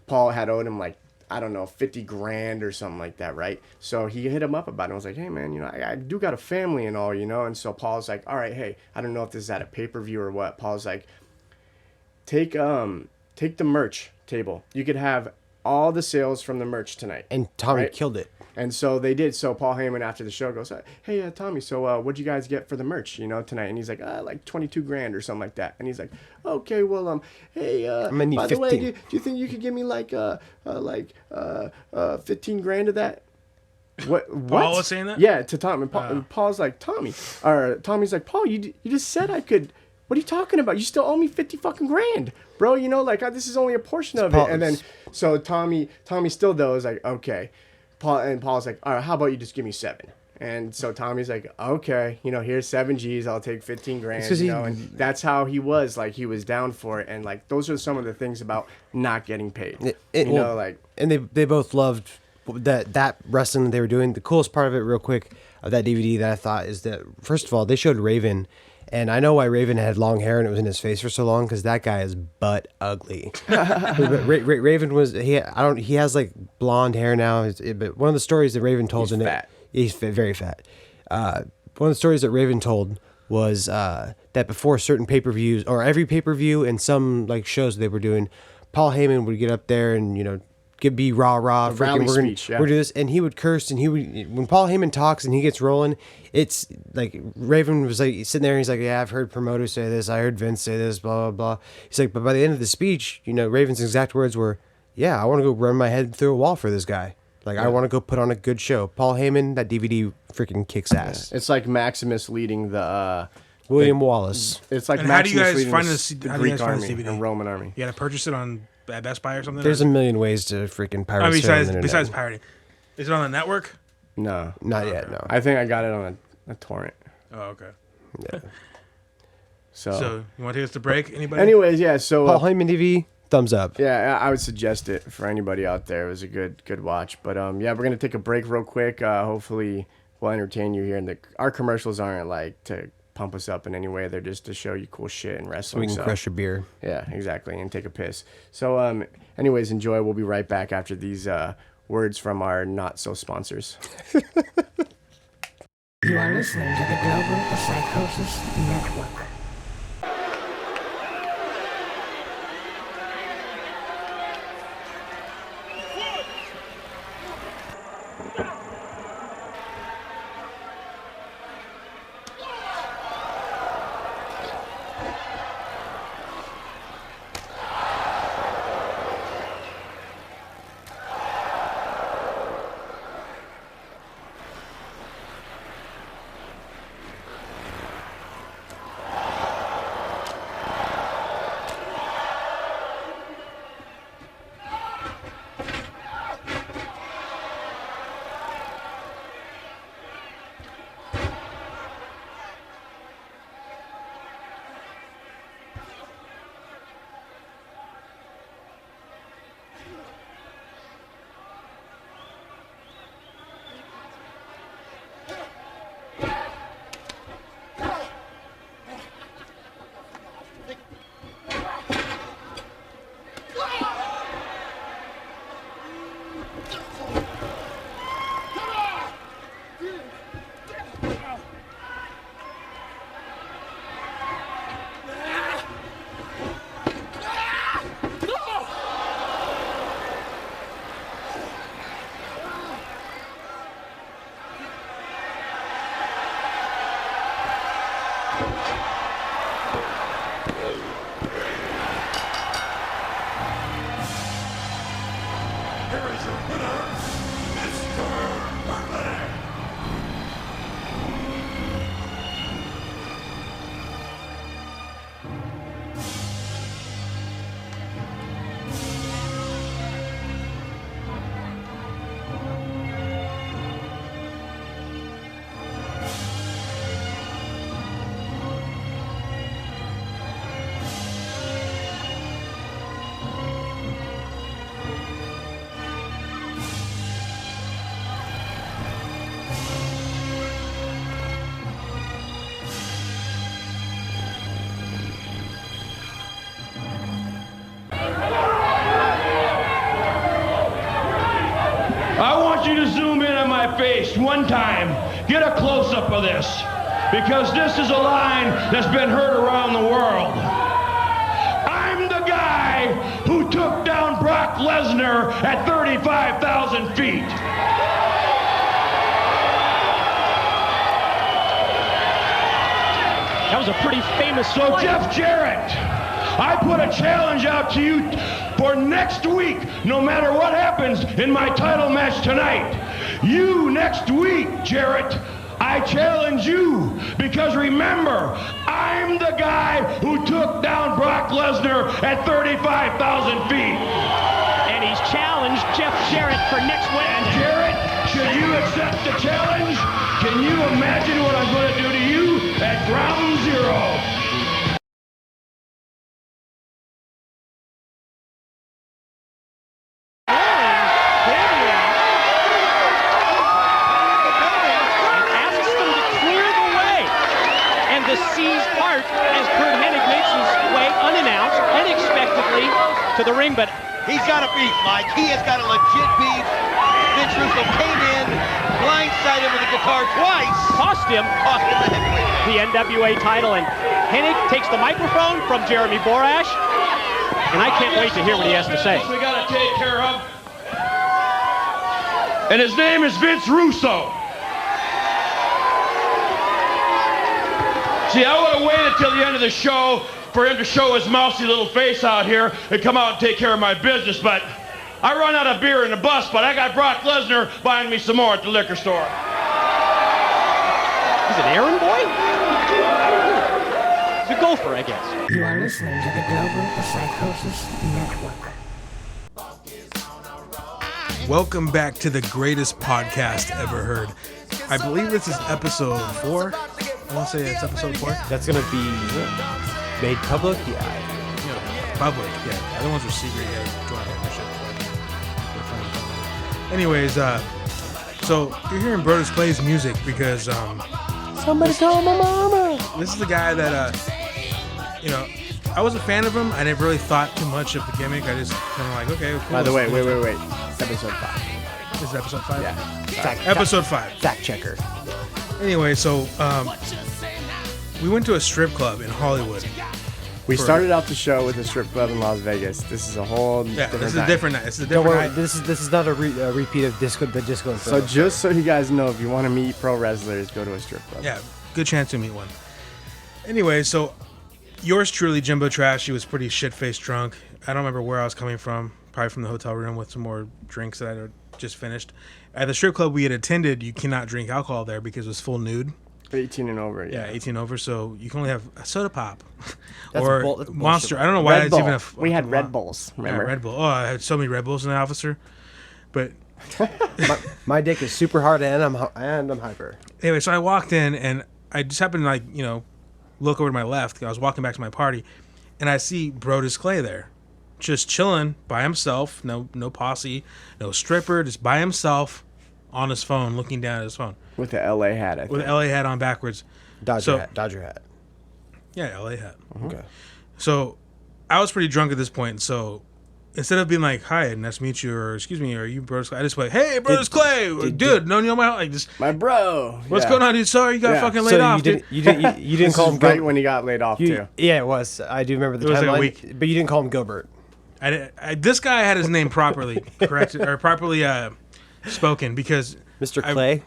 Paul had owed him like I don't know, 50 grand or something like that, right? So he hit him up about it. I was like, hey, man, I do got a family and all, And so Paul's like, all right, hey, I don't know if this is at a pay-per-view or what. Paul's like, take the merch table. You could have all the sales from the merch tonight. And Tommy killed it. And so they did. So Paul Heyman after the show goes, hey, Tommy, so what'd you guys get for the merch, tonight? And he's like, like 22 grand or something like that. And he's like, okay, well, hey, I'm gonna need by 15. the way, do you think you could give me like 15 grand of that? What? Paul was saying that? Yeah, to Tom. And Paul's like, Tommy's like, Paul, you just said I could. What are you talking about? You still owe me 50 fucking grand, bro. This is only a portion of it. And then so Tommy still though is like, okay. Paul's like, all right, how about you just give me 7? And so Tommy's like, okay, here's 7 G's. I'll take 15 grand. And that's how he was. Like he was down for it. And like those are some of the things about not getting paid. And they both loved that wrestling that they were doing. The coolest part of it, real quick, of that DVD that I thought is that first of all they showed Raven. And I know why Raven had long hair and it was in his face for so long because that guy is butt ugly. Raven was he has like blonde hair now. But one of the stories that Raven told he's very fat. One of the stories that Raven told was that before certain pay-per-views or every pay-per-view and some like shows they were doing, Paul Heyman would get up there and be rah. We're gonna do this, and he would curse, and when Paul Heyman talks and he gets rolling, it's like Raven was like sitting there, and he's like, yeah, I've heard promoters say this, I heard Vince say this, blah blah blah. He's like, but by the end of the speech, Raven's exact words were, yeah, I want to go run my head through a wall for this guy. Like I want to go put on a good show. Paul Heyman, that DVD freaking kicks ass. It's like Maximus leading the William Wallace. It's like And how do you Maximus guys leading find the this? How do you Greek guys find army this DVD? and Roman army. You got to purchase it on at Best Buy or something. There's a million ways to freaking pirate. Besides pirating, is it on the network? No, Not yet. No. I think I got it on a torrent. Oh, okay. Yeah. So you want to take us to break? Anybody? Anyways, yeah. So Paul Heyman TV. Thumbs up. yeah, I would suggest it for anybody out there. It was a good watch. But yeah, we're gonna take a break real quick. Hopefully, we'll entertain you here. And our commercials aren't like to pump us up in any way. They're just to show you cool shit and So wrestling. we can crush your beer. Yeah, exactly, and take a piss. So anyways, enjoy. We'll be right back after these words from our not so sponsors. You are listening to the Global Psychosis Network. Face one time, get a close-up of this, because this is a line that's been heard around the world. I'm the guy who took down Brock Lesnar at 35,000 feet. That was a pretty famous So line. Jeff Jarrett, I put a challenge out to you for next week, no matter what happens in my title match tonight. You next week, Jarrett, I challenge you, because remember, I'm the guy who took down Brock Lesnar at 35,000 feet. And he's challenged Jeff Jarrett for next week. And Jarrett, should you accept the challenge? Can you imagine what I'm going to do to you at ground zero? To the ring, but he's got a beef, Mike. He has got a legit beef. Vince Russo came in, blindsided him with a guitar twice. Cost him the NWA title, and Hennig takes the microphone from Jeremy Borash, and I can't wait to hear what he has to say. We got to take care of, and his name is Vince Russo. See, I would have waited till the end of the show for him to show his mousy little face out here and come out and take care of my business, but I run out of beer in the bus, but I got Brock Lesnar buying me some more at the liquor store. He's an errand boy? chauffeur, I guess. You are listening to the Global Psychosis Network. Welcome back to the greatest podcast ever heard. I believe this is episode 4. I want to say it's episode 4. That's gonna be made public. Yeah. Public. Yeah. The other ones were secret. Yeah. Anyways, so you're hearing Brodus Clay's music because Somebody call my mama. this is the guy that I was a fan of him. I never really thought too much of the gimmick. I just kind of like, okay, cool. By the way, wait. Episode 5. This is episode 5? Yeah. Episode 5. Fact checker. Anyway, so we went to a strip club in Hollywood. We started out the show with a strip club in Las Vegas. This is a whole different this is night. a different night. This is a Don't different worry. night. This is not a repeat of the Disco So Inferno. just so you guys know, if you want to meet pro wrestlers, go to a strip club. Yeah, good chance to meet one. Anyway, so yours truly, Jimbo Trashy, was pretty shit-faced drunk. I don't remember where I was coming from. Probably from the hotel room with some more drinks that I had just finished. At the strip club we had attended, you cannot drink alcohol there because it was full nude. 18 and over. Yeah, 18 over, so you can only have a soda pop That's or that's bullshit. Monster. I don't know why Red it's Bull. even We had Red Bulls. Remember? Yeah, Red Bull. Oh, I had so many Red Bulls in the officer. But My dick is super hard and I'm hyper. anyway, so I walked in and I just happened to look over to my left. I was walking back to my party, and I see Brodus Clay there, just chilling by himself. No posse, no stripper, just by himself on his phone, looking down at his phone With the LA hat, I think. with the LA hat on backwards. Dodger So- hat. Yeah, LA hat. Okay. So I was pretty drunk at this point. So instead of being like, "Hi, nice to meet you," or "Excuse me, are you Brodus Clay?" I just went, "Hey, Brodus Clay, dude, known you all my like just My bro. what's going on, dude? Sorry, you got Yeah. fucking laid So off, dude." you didn't This call is him right Gil- when he got laid off, too. Yeah, it was. I do remember the It was like a timeline. week. But you didn't call him Gilbert. This guy had his name properly corrected or properly spoken because Mr. Clay.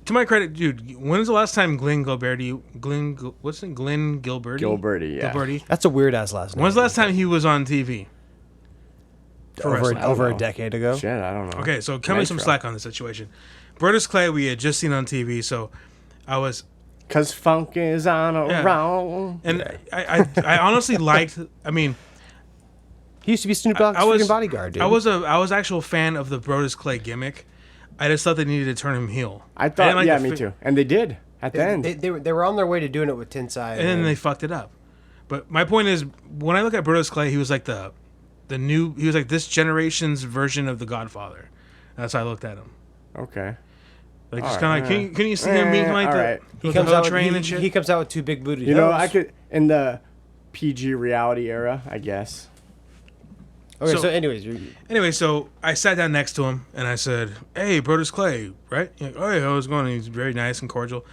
to my credit, dude, when was the last time Glenn Gilberti? Glenn Gilberti? Gilberti, yeah. Gilberti. That's a weird ass last name. When's the last time he was on TV? Over know. a decade ago. Shit, I don't know. Okay, so cut me some Nitro. slack on this situation. Brodus Clay, we had just seen on TV, so I was, Because funk is on a Yeah. roll. and I honestly liked. I mean, He used to be Snoop Dogg's I was freaking bodyguard, dude. I was actual fan of the Brodus Clay gimmick. I just thought they needed to turn him heel. I didn't thought, like yeah, the me fi- too. And they did at the end. They were on their way to doing it with Tensai. And then they fucked it up. But my point is, when I look at Brodus Clay, he was like the new. He was like this generation's version of the Godfather. That's how I looked at him. Okay. Like just All kind of right. like, can you see him being like all the, right. with the hoe train and shit? He comes out with two big booty. You know, hoes. I could, in the PG reality era, I guess. Okay, So- so anyways, Anyway, so I sat down next to him and I said, "Hey, Brodus Clay, right?" He's like, "Oh, yeah, how's it going?" And he's very nice and cordial.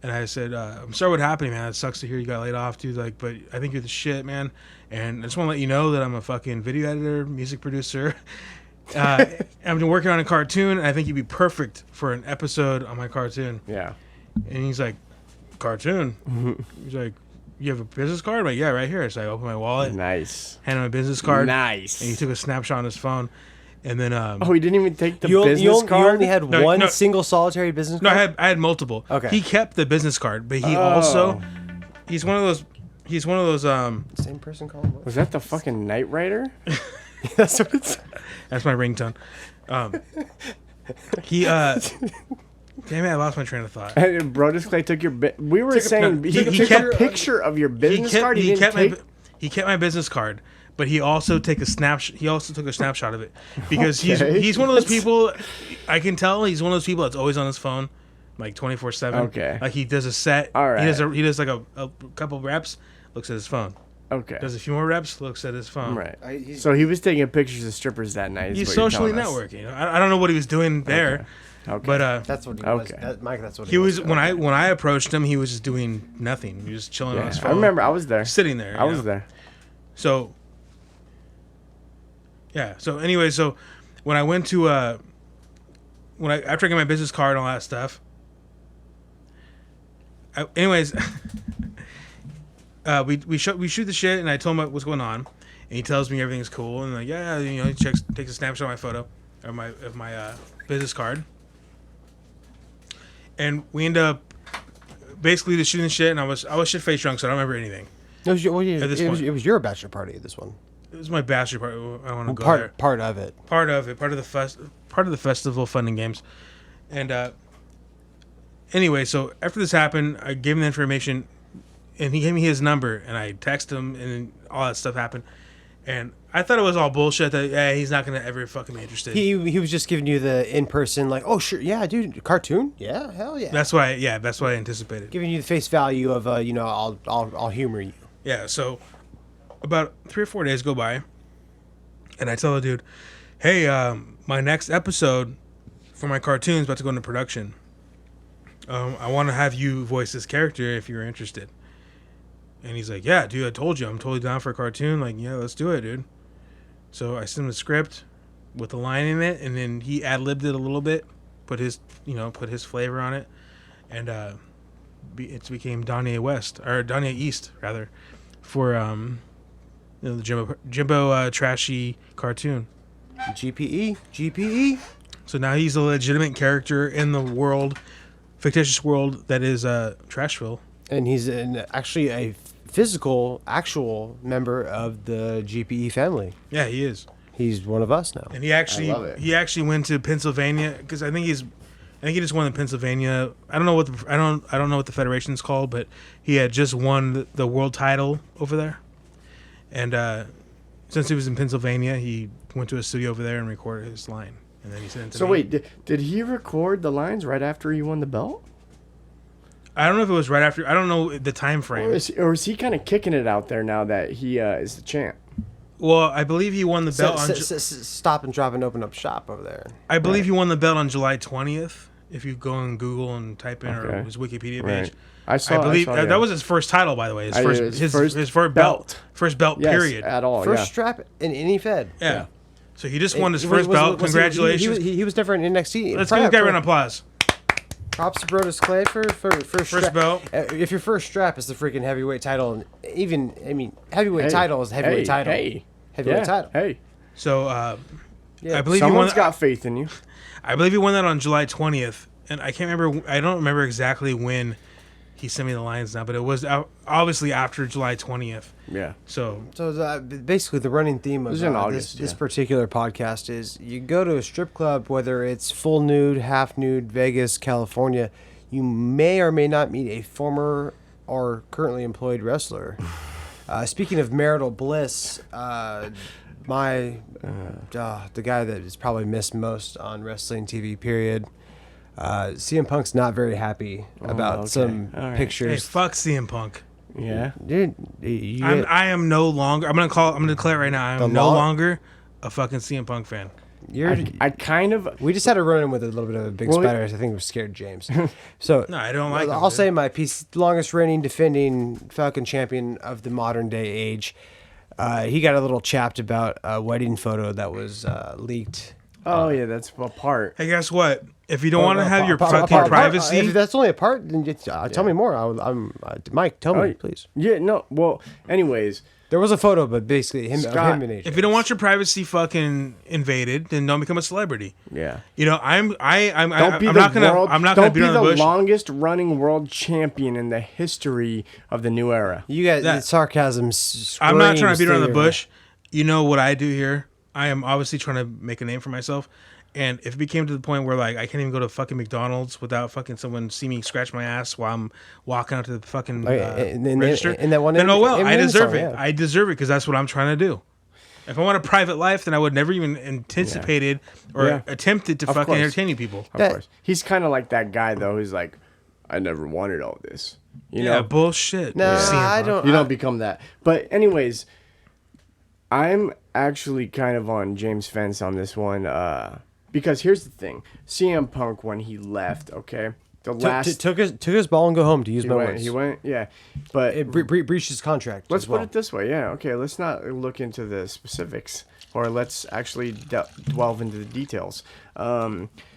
And I said, "I'm sorry what happened, man. It sucks to hear you got laid off, dude. Like, but I think you're the shit, man. And I just want to let you know that I'm a fucking video editor, music producer. I've been working on a cartoon, and I think you'd be perfect for an episode on my cartoon." Yeah. And he's like, "Cartoon?" He's like, "You have a business card?" I'm like, "Yeah, right here." So I open my wallet, Nice. hand him a business card, Nice. and he took a snapshot on his phone. And then Oh, he didn't even take the you business card? only had No, one no. single solitary business No, card. I had multiple. Okay. He kept the business card, but he Oh. also he's one of those Same person called him. Was that the fucking Knight Rider? That's what it's. that's my ringtone. He damn it, I lost my train of thought. And Brodus Clay took your... We were saying he he took kept- a picture of your business card. He, he didn't kept take... he kept my business card, but he also took a snapshot of it because Okay. he's one of those people. I can tell he's one of those people that's always on his phone, like 24/7. Okay. Like he does a set. All right. He does like a couple reps, looks at his phone. Okay. Does a few more reps, looks at his phone. Right. So he was taking pictures of strippers that night. is He's what you're socially telling us. networking. I don't know what he was doing there, Okay. but That's what he Okay. was. Mike, that's what he was when I approached him. He was just doing nothing. He was just chilling on his Yeah, phone. I remember. I was there. sitting there. I you was know? there. So yeah. So anyway, so when I went to after I got my business card and all that stuff. Anyways, we shoot the shit, and I told him what's going on, and he tells me everything's cool, and like he takes a snapshot of my photo of my business card, and we end up basically just shooting shit, and I was shit face drunk, so I don't remember anything. It was, point. it was your bachelor party at this one. It was my bachelor party. I want to go there. Part of it. Part of the festival, fun and games, and anyway, so after this happened, I gave him the information, and he gave me his number, and I texted him, and all that stuff happened, and I thought it was all bullshit that he's not gonna ever fucking be interested. He was just giving you the in person like, oh sure, yeah, dude, cartoon, yeah, hell yeah. That's why I anticipated. Giving you the face value of I'll humor you. Yeah, so about 3 or 4 days go by, and I tell the dude, hey, my next episode for my cartoon's about to go into production. I want to have you voice this character if you're interested. And he's like, yeah, dude, I told you, I'm totally down for a cartoon. Like, yeah, let's do it, dude. So I sent him the script with a line in it, and then he ad-libbed it a little bit, put his flavor on it, and it became Donnie East, rather, for the Jimbo Trashy cartoon. GPE. So now he's a legitimate character in the fictitious world that is Trashville. And he's actually a actual member of the GPE family. Yeah, he is. He's one of us now. And he actually went to Pennsylvania because I think he just won the Pennsylvania. I don't know what the federation's called, but he had just won the world title over there. And since he was in Pennsylvania, he went to a studio over there and recorded his line, and then he sent it to me. So wait, did he record the lines right after he won the belt? I don't know if it was right after. I don't know the time frame. Or is he kind of kicking it out there now that he is the champ? Well, I believe he won the belt on... Stop and drop and open up shop over there. I believe he won the belt on July 20th. If you go on Google and type in or his Wikipedia page. I believe that was his first title, by the way. His first belt. First belt, yes, period. At all, First strap in any Fed. Yeah. So he just won his first belt. Congratulations. He was different in NXT. Let's give this guy a round of applause. Props to Brodus Clay for first belt. If your first strap is the freaking heavyweight title, and heavyweight title is heavyweight title. Heavyweight title. Hey. So I believe someone's got faith in you. I believe he won that on July 20th, and I can't remember. I don't remember exactly when he sent me the lines now, but it was obviously after July 20th. Yeah. So basically, the running theme of this particular podcast is you go to a strip club, whether it's full nude, half nude, Vegas, California, you may or may not meet a former or currently employed wrestler. Speaking of marital bliss, the guy that is probably missed most on wrestling TV, period. CM Punk's not very happy about some pictures. Hey, fuck CM Punk. Yeah, dude. I am no longer. I'm gonna declare it right now. I am no longer a fucking CM Punk fan. We just had to run in with a little bit of a big spider. I think we scared James. So no, I don't like. I'll say my piece. Longest reigning defending Falcon champion of the modern day age. He got a little chapped about a wedding photo that was leaked. Oh yeah, that's a part. Hey, guess what? If you don't want to have your fucking privacy, if that's only a part, then tell me more. Mike, tell me, please. Yeah, no. Well, anyways, there was a photo, but basically him and AJ. If you don't want your privacy fucking invaded, then don't become a celebrity. Yeah. You know, I'm not gonna be the longest running world champion in the history of the new era. You guys, sarcasm. I'm not trying to beat around the bush. You know what I do here? I am obviously trying to make a name for myself. And if it became to the point where like I can't even go to fucking McDonald's without fucking someone see me scratch my ass while I'm walking out to the fucking register, then I deserve it. I deserve it because that's what I'm trying to do. If I want a private life, then I would never even anticipated or attempted to fucking entertain you people. Of course, he's kind of like that guy though, who's like, I never wanted all this. You know, bullshit. No, I don't. You don't become that. But anyways, I'm actually kind of on James' fence on this one. Because here's the thing, CM Punk when he left, okay, took his ball and go home to use my words. He went, yeah, but it breached his contract. Let's put it this way, yeah, okay. Let's not look into the specifics, or let's actually delve into the details.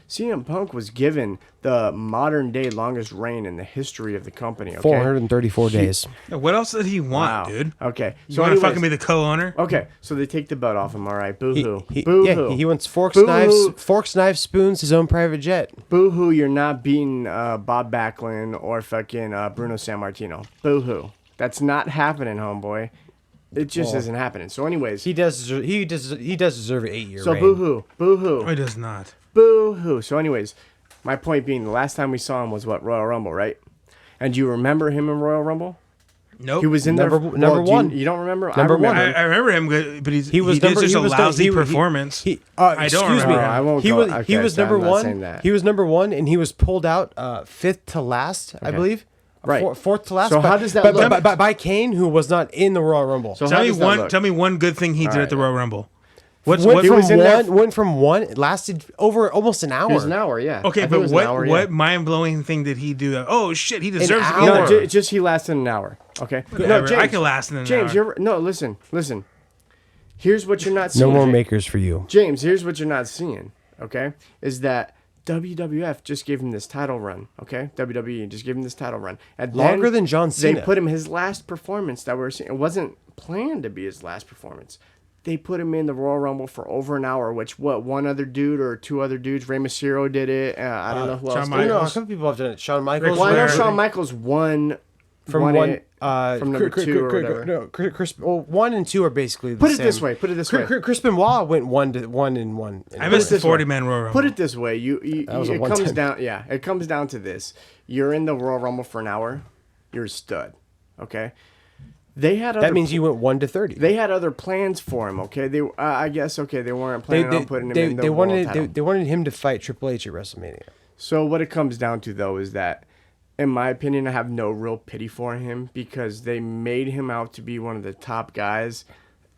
CM Punk was given the modern day longest reign in the history of the company. Okay? 434 days. What else did he want, Wow. dude? Okay. You want to fucking be the co-owner? Okay, so they take the belt off him. All right, boo-hoo. He Boo-hoo. he wants forks, Boo-hoo. knives, spoons, his own private jet. Boo-hoo, you're not beating Bob Backlund or fucking Bruno Sammartino. Boo-hoo. That's not happening, homeboy. It just isn't happening. So anyways. He does deserve an 8-year So reign. boo-hoo. Boo-hoo. No, he does not. Boo-hoo. So anyways, my point being, the last time we saw him was what? Royal Rumble, right? And do you remember him in Royal Rumble? Nope. He was in Number one. You don't remember? Number I remember. one. I remember him good, but He was did number. just He a was lousy he- performance. I don't excuse remember. me. No, I won't He go- was okay, he was so I'm number not saying one. that. He was number one, and he was pulled out 5th to last, I believe. Right. 4th to last. So by, how does that by, look? by Kane, who was not in the Royal Rumble. So Tell how me does that one. look? Tell me one good thing he did at the Royal Rumble. What's went what? from was in there one? Went from one. It lasted over almost an hour. It was an hour, yeah. I Okay, think it but was an what hour, what yeah. mind blowing thing did he do? Oh shit, he deserves to be hour. No, there. just he lasted an hour. Okay. Whatever. I can last in an James, hour. listen. Here's what you're not seeing. No more James. makers for you. James, here's what you're not seeing. Okay, is that WWF just gave him this title run. Okay, WWE just gave him this title run. And Longer then than John Cena. They put him his last performance that we're seeing. It wasn't planned to be his last performance. They put him in the Royal Rumble for over an hour, which one other dude or two other dudes, Rey Mysterio did it. I don't know who Shawn else did No, it. a couple people have done it. Shawn Michaels. Well, I know Flair. Shawn Michaels won from won it from number 2 or whatever. No, Chris. Well, 1 and 2 are basically the Put it same. this way. Put it this way. Chris Benoit went 1 and 1. I missed the this way. 40-man Royal Rumble. Put it this way. was a It one-time. comes down. Yeah, it comes down to this. You're in the Royal Rumble for an hour. You're a stud. Okay. They had other That means you went 1 to 30. They had other plans for him. Okay. They I guess they weren't planning on putting him in the they world wanted title. they wanted him to fight Triple H at WrestleMania. So what it comes down to though is that, in my opinion, I have no real pity for him because they made him out to be one of the top guys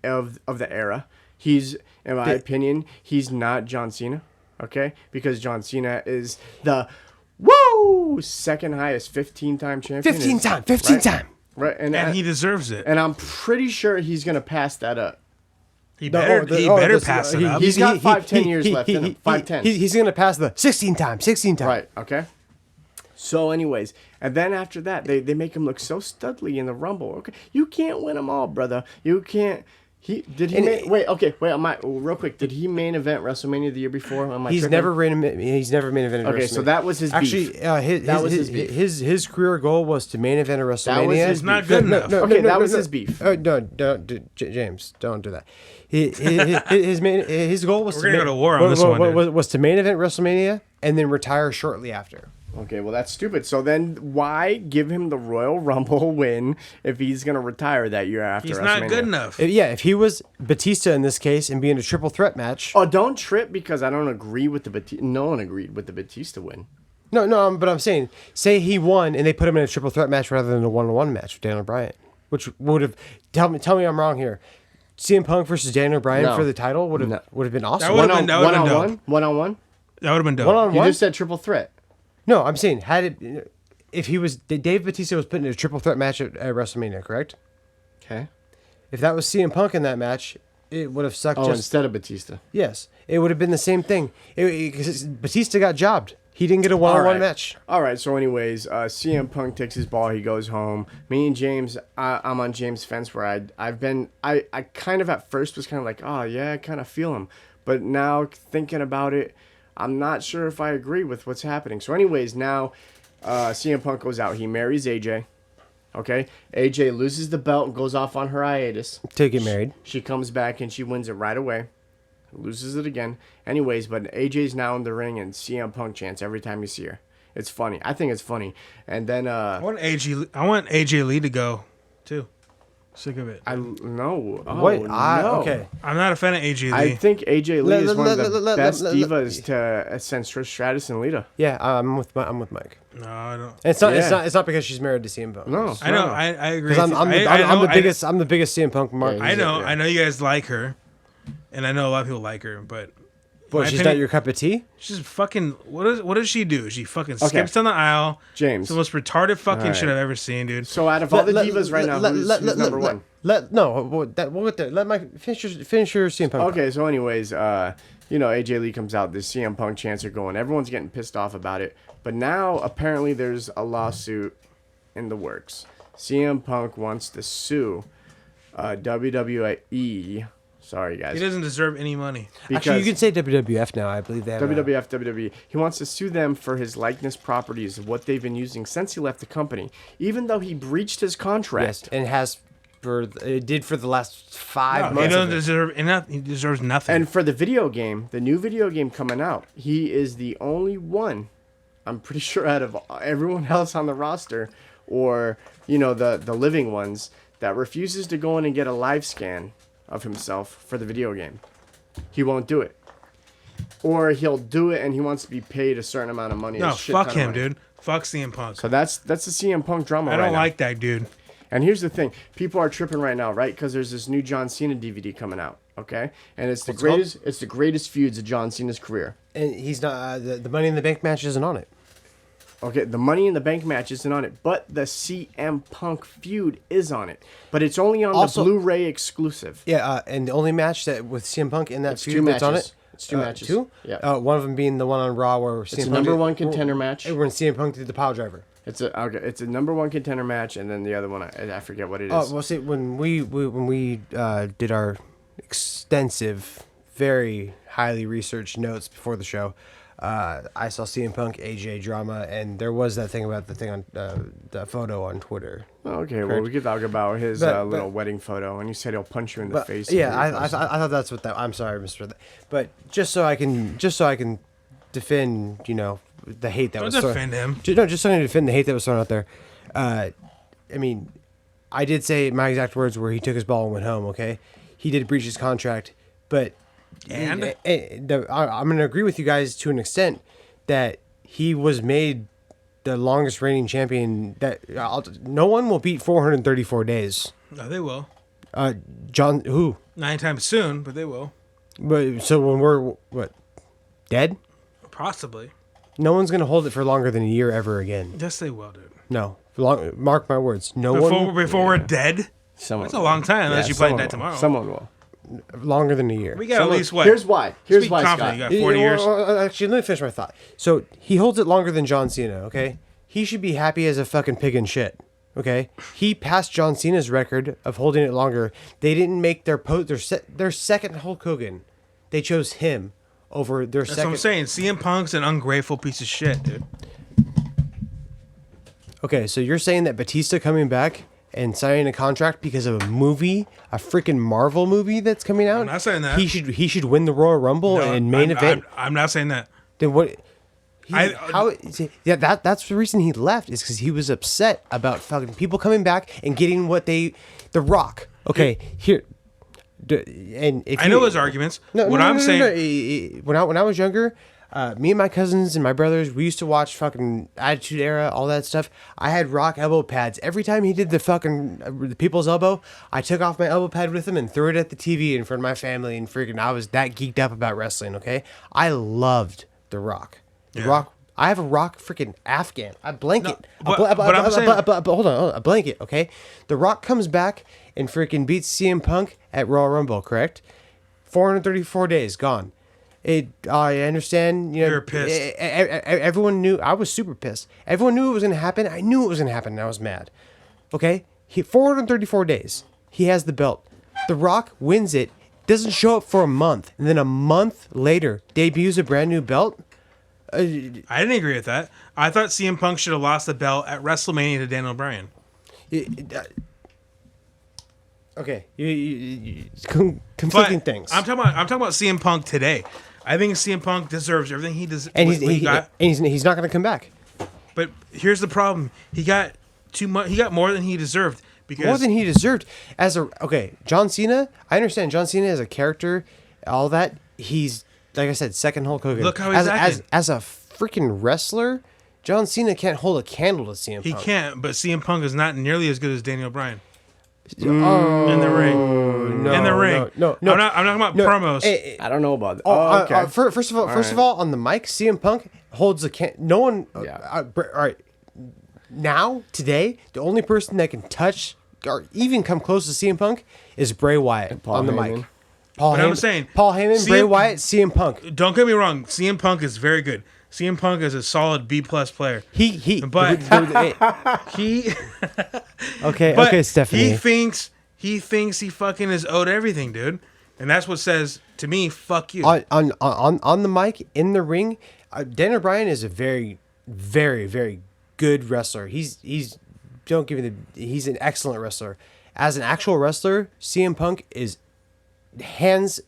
of the era. He's, in my opinion, he's not John Cena, okay? Because John Cena is the second highest 15-time champion. 15 time. Right, and he deserves it. and I'm pretty sure he's gonna pass that up. He better pass it up. He's got 5-10 years left in him. 5-10. He's going to pass the 16 time. Right, okay. So anyways, and then after that, they make him look so studly in the Rumble. Okay, you can't win them all, brother. You can't. Real quick. Did he main event WrestleMania the year before? He's never main evented. Okay, so that was his beef. That was his beef. His career goal was to main event a WrestleMania. was his It's not good enough. That was his beef. James, don't do that. His goal was We're gonna go to war on this one, dude. was to main event WrestleMania and then retire shortly after. Okay, well that's stupid. So then, why give him the Royal Rumble win if he's gonna retire that year after? He's WrestleMania? not good enough. If he was Batista in this case and being a triple threat match. Oh, don't trip because I don't agree with the Batista. No one agreed with the Batista win. No, but I'm saying, say he won and they put him in a triple threat match rather than a 1-on-1 match with Daniel Bryan, which would have tell me I'm wrong here. CM Punk versus Daniel Bryan No. for the title would have been awesome. That would've been dope. One-on-one. That would have been dope. One on You one. just said triple threat. No, I'm saying if Dave Batista was put in a triple threat match at WrestleMania, correct? Okay. If that was CM Punk in that match, it would have sucked. Instead of Batista. Yes, it would have been the same thing. Because Batista got jobbed. He didn't get a one-on-one match. All right. So, anyways, CM Punk takes his ball. He goes home. Me and James, I'm on James' fence where I kind of at first was kind of like, oh yeah, I kind of feel him, but now thinking about it, I'm not sure if I agree with what's happening. So, anyways, now CM Punk goes out. He marries AJ. Okay, AJ loses the belt and goes off on her hiatus to get married. She comes back and she wins it right away. Loses it again. Anyways, but AJ's now in the ring and CM Punk chants every time you see her. It's funny. I think it's funny. And then I want AJ Lee to go too. Sick of it. No. Oh, Wait, no. okay. I'm not a fan of AJ Lee. I think AJ Lee is one of the best divas to since Trish Stratus and Lita. Yeah, I'm with Mike. No, I don't. It's not because she's married to CM Punk. No, I know. I agree. Because I'm the biggest CM Punk mark. I know you guys like her, and I know a lot of people like her, but What? She's not your cup of tea? She's fucking. What does she do? She fucking skips down the aisle. James. It's the most retarded fucking shit I've ever seen, dude. So out of all the divas right now, who's number one? We'll get there. Let Mike finish your CM Punk. Okay, so anyways, AJ Lee comes out. The CM Punk chants are going. Everyone's getting pissed off about it. But now apparently there's a lawsuit in the works. CM Punk wants to sue WWE. Sorry, guys. He doesn't deserve any money. Actually, you can say WWF now. I believe they have WWE. He wants to sue them for his likeness properties of what they've been using since he left the company, even though he breached his contract. Yes, and did for the last 5 months. He doesn't deserve enough. He deserves nothing. And for the video game, the new video game coming out, he is the only one, I'm pretty sure, out of everyone else on the roster, or the living ones, that refuses to go in and get a live scan of himself for the video game. He won't do it. Or he'll do it and he wants to be paid a certain amount of money. No, fuck him, dude. Fuck CM Punk. So that's the CM Punk drama I don't like that, dude. And here's the thing. People are tripping right now, right? Because there's this new John Cena DVD coming out, okay? And it's the greatest feuds of John Cena's career. And he's not the Money in the Bank match isn't on it. Okay, the Money in the Bank match isn't on it, but the CM Punk feud is on it. But it's only on the Blu-ray exclusive. Yeah, and the only match that with CM Punk in that feud that's on it. It's two matches. Two? Yeah. One of them being the one on Raw where CM Punk number one contender match. When CM Punk did the pile driver. It's a number one contender match, and then the other one I forget what it is. Oh, well, see, when we did our extensive, very highly researched notes before the show, I saw CM Punk AJ drama, and there was that thing about the thing on the photo on Twitter. Oh, okay, well, we could talk about his little wedding photo, and you said he'll punch you in the face. Yeah, I thought that's what that. I'm sorry, Mr. But just so I can defend, the hate that was thrown. Defend him. Just so I can defend the hate that was thrown out there. I mean, I did say my exact words were he took his ball and went home. Okay, he did breach his contract, but. I'm going to agree with you guys to an extent that he was made the longest reigning champion. That no one will beat 434 days. No, they will. John, who? 9 times soon, but they will. But so when we're dead? Possibly. No one's going to hold it for longer than a year ever again. Yes, they will, dude. No, mark my words. Before we're dead. That's a long time unless you play dead tomorrow. Someone will. Longer than a year. We got at least what? Here's why. Scott. You got 40 years. Actually, let me finish my thought. So he holds it longer than John Cena. Okay, he should be happy as a fucking pig in shit. Okay, he passed John Cena's record of holding it longer. They didn't make their second Hulk Hogan. They chose him over their second. That's what I'm saying. CM Punk's an ungrateful piece of shit, dude. Okay, so you're saying that Batista coming back and signing a contract because of a movie, a freaking Marvel movie that's coming out? I'm not saying that. He should win the Royal Rumble and main event. I'm not saying that. Then what? That's the reason he left is because he was upset about fucking people coming back and getting what The Rock. Okay, here. And if I know his arguments. When I was younger, me and my cousins and my brothers, we used to watch fucking Attitude Era, all that stuff. I had Rock elbow pads. Every time he did the fucking the people's elbow, I took off my elbow pad with him and threw it at the TV in front of my family, and freaking I was that geeked up about wrestling, okay? I loved The Rock. Rock. I have a Rock freaking Afghan. A blanket. No, but hold on, a blanket, okay? The Rock comes back and freaking beats CM Punk at Royal Rumble, correct? 434 days, gone. I understand. You're pissed. Everyone knew. I was super pissed. Everyone knew it was going to happen. I knew it was going to happen, and I was mad. Okay? 434 days. He has the belt. The Rock wins it, doesn't show up for a month, and then a month later debuts a brand new belt. I didn't agree with that. I thought CM Punk should have lost the belt at WrestleMania to Daniel Bryan. Okay, conflicting things. I'm talking about CM Punk today. I think CM Punk deserves everything he does. And he's not going to come back. But here's the problem: he got too much. He got more than he deserved. More than he deserved. John Cena. I understand John Cena as a character, all that. He's like I said, second Hulk Hogan. Look how he's acting. As a freaking wrestler, John Cena can't hold a candle to CM Punk. He can't, but CM Punk is not nearly as good as Daniel Bryan. In the ring. in the ring. No. I'm not talking about promos. I don't know about that. Okay. First of all, on the mic, CM Punk holds the no one. Yeah. All right. Now, today, the only person that can touch or even come close to CM Punk is Bray Wyatt on the mic. But I'm saying, Paul Heyman, Bray Wyatt, CM Punk. Don't get me wrong. CM Punk is very good. CM Punk is a solid B+ player. Okay, Stephanie. He thinks he fucking is owed everything, dude. And that's what says to me, fuck you. On the mic, in the ring, Daniel Bryan is a very, very, very good wrestler. He's an excellent wrestler. As an actual wrestler, CM Punk is hands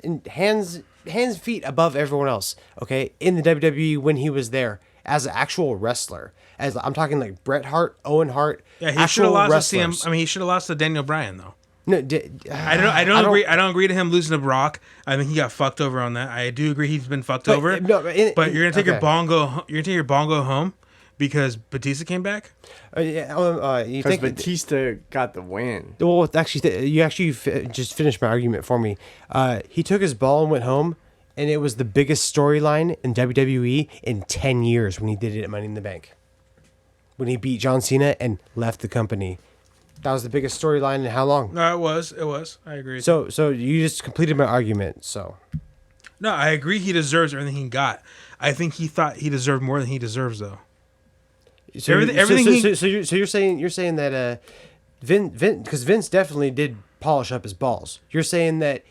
feet above everyone else. Okay, in the WWE when he was there as an actual wrestler. As I'm talking like Bret Hart, Owen Hart. Yeah, he should have lost to CM. I mean, he should have lost to Daniel Bryan though. No, I don't agree. I don't agree to him losing to Brock. I think he got fucked over on that. I do agree he's been fucked over. But you're gonna take your bongo. You're gonna take your bongo home because Batista came back. You think Batista got the win? Well, actually, you just finished my argument for me. He took his ball and went home, and it was the biggest storyline in WWE in 10 years when he did it at Money in the Bank. When he beat John Cena and left the company. That was the biggest storyline in how long? No, it was. I agree. So you just completed my argument. So. No, I agree. He deserves everything he got. I think he thought he deserved more than he deserves, though. So you're saying that Vince, because Vince definitely did polish up his balls. You're saying that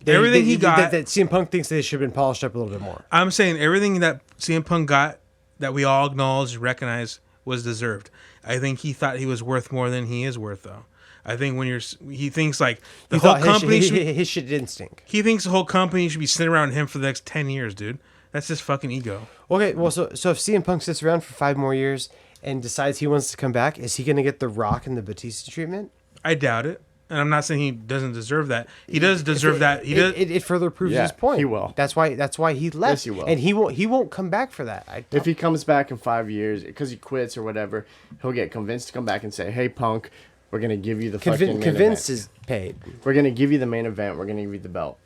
everything he got, that CM Punk thinks they should have been polished up a little bit more. I'm saying everything that CM Punk got that we all acknowledge, recognize was deserved. I think he thought he was worth more than he is worth, though. I think he thinks like the whole company his shit didn't stink. He thinks the whole company should be sitting around him for the next 10 years, dude. That's just fucking ego. Okay, well, so if CM Punk sits around for 5 more years and decides he wants to come back, is he going to get the Rock and the Batista treatment? I doubt it. And I'm not saying he doesn't deserve that. He does deserve that. He does. It further proves his point. He will. That's why he left. Yes, he will. And he won't come back for that. If he comes back in 5 years because he quits or whatever, he'll get convinced to come back and say, "Hey, Punk, we're gonna give you the fucking main Convince event. is paid. We're gonna give you the main event. We're gonna give you the belt."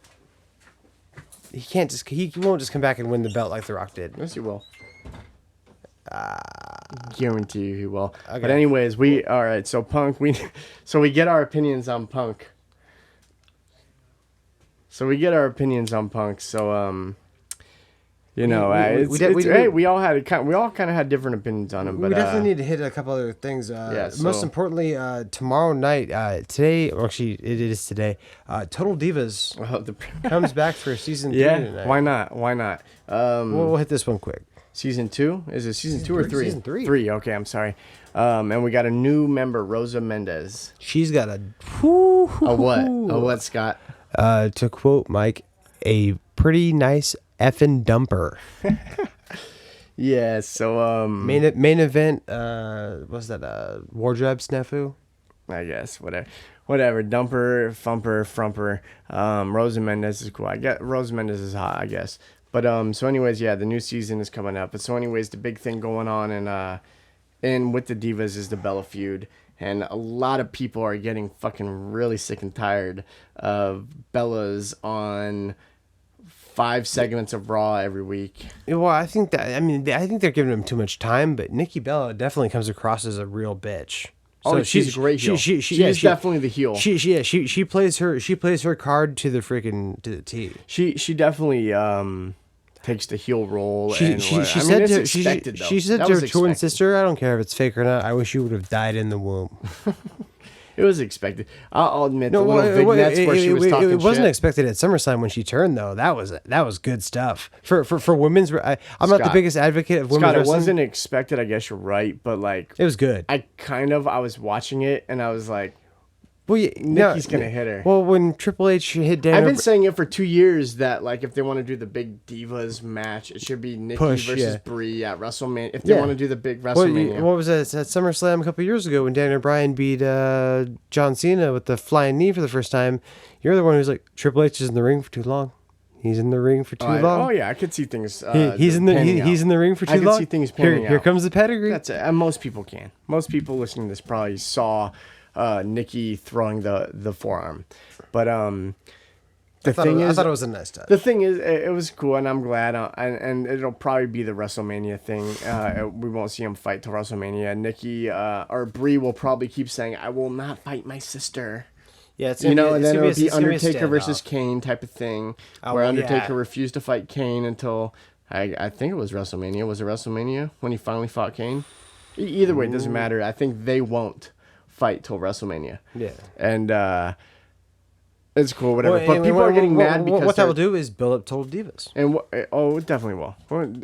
He won't just come back and win the belt like The Rock did. Yes, he will. Guarantee you he will. Okay. But anyways, all right. So Punk, we get our opinions on Punk. We all kind of had different opinions on him. But we definitely need to hit a couple other things. Most importantly, tomorrow night, today, or actually it is today. Total Divas comes back for season 3 tonight. Why not? We'll hit this one quick. Season 2? Is it season 2 or 3? Season 3. 3. Okay, I'm sorry. And we got a new member, Rosa Mendez. She's got a what, Scott? To quote Mike, a pretty nice effing dumper. Yeah. So main event. Was that wardrobe snafu? I guess whatever. Dumper, thumper, frumper. Rosa Mendez is cool. I get Rosa Mendez is hot, I guess. But so anyways, yeah, the new season is coming up. But so anyways, the big thing going on and with the Divas is the Bella feud. And a lot of people are getting fucking really sick and tired of Bella's on 5 segments of Raw every week. Well, I think they're giving him too much time, but Nikki Bella definitely comes across as a real bitch. So she's a great heel. She's definitely the heel. She plays her card to the T. She definitely takes the heel role. She said to her twin sister, "I don't care if it's fake or not. I wish you would have died in the womb." It was expected. I'll admit the little vignettes where she was talking shit. It wasn't expected at SummerSlam when she turned though. That was good stuff for women's. I'm not the biggest advocate of women's wrestling. It wasn't expected. I guess you're right, but like it was good. I was watching it and I was like, well, Nikki's gonna hit her. Well, when Triple H hit Dana, I've been saying it for 2 years that like if they want to do the big Divas match, it should be Nikki versus Brie at WrestleMania. If they want to do the big WrestleMania, what was that at SummerSlam a couple years ago when Daniel Bryan beat John Cena with the flying knee for the first time? You're the one who's like, Triple H is in the ring for too long. He's in the ring for too long. Oh yeah, I could see things. He's in the ring for too long. I could see things panning out. Here comes the pedigree. That's it. And most people can. Most people listening to this probably saw Nikki throwing the forearm. But I thought it was a nice touch. The thing is, it was cool, and I'm glad. And it'll probably be the WrestleMania thing. We won't see him fight till WrestleMania. Nikki or Brie will probably keep saying, "I will not fight my sister." Yeah, it's and then it'll be it's gonna Undertaker versus Kane type of thing, where Undertaker refused to fight Kane until I think it was WrestleMania. Was it WrestleMania when he finally fought Kane? Either way, it doesn't matter. I think they won't fight till WrestleMania. Yeah, and. It's cool, whatever. But people are getting mad because what that will do is build up Total Divas. And it definitely will.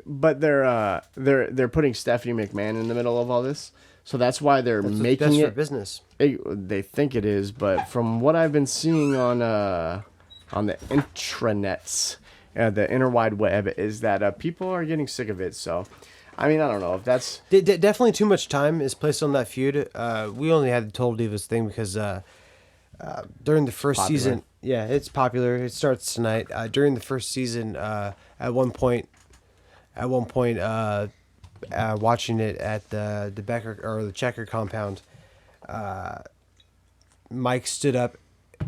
But they're putting Stephanie McMahon in the middle of all this, so that's why they're making it for business. They think it is, but from what I've been seeing on the intranets, the interwide web, is that people are getting sick of it. So, I mean, I don't know if that's definitely too much time is placed on that feud. We only had the Total Divas thing because. During the first season, yeah, it's popular. It starts tonight. During the first season, at one point, watching it at the Becker or the Checker compound, Mike stood up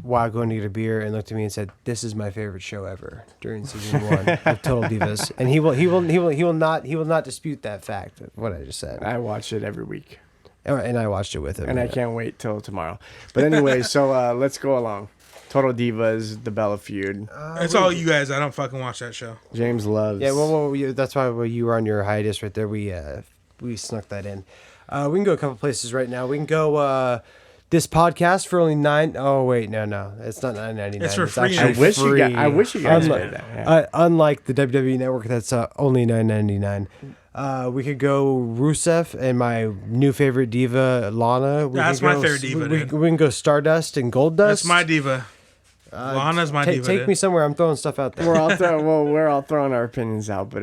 while going to get a beer and looked at me and said, "This is my favorite show ever." During season 1 of Total Divas, and he will not dispute that fact. What I just said. I watch it every week. And I watched it with him. And I can't wait till tomorrow. But anyway, so let's go along. Total Divas, the Bella feud. It's all you guys. I don't fucking watch that show. James loves. Yeah, well that's why when you were on your hiatus right there, we snuck that in. We can go a couple places right now. We can go this podcast for only $9. Oh wait, no, it's not $9.99. It's for free. I wish you guys did that. Yeah. Unlike the WWE Network, that's only $9.99. We could go Rusev and my new favorite diva, Lana. That's my favorite diva, we can go Stardust and Goldust. That's my diva. Lana's my diva. Take me somewhere. I'm throwing stuff out there. We're all throwing our opinions out, but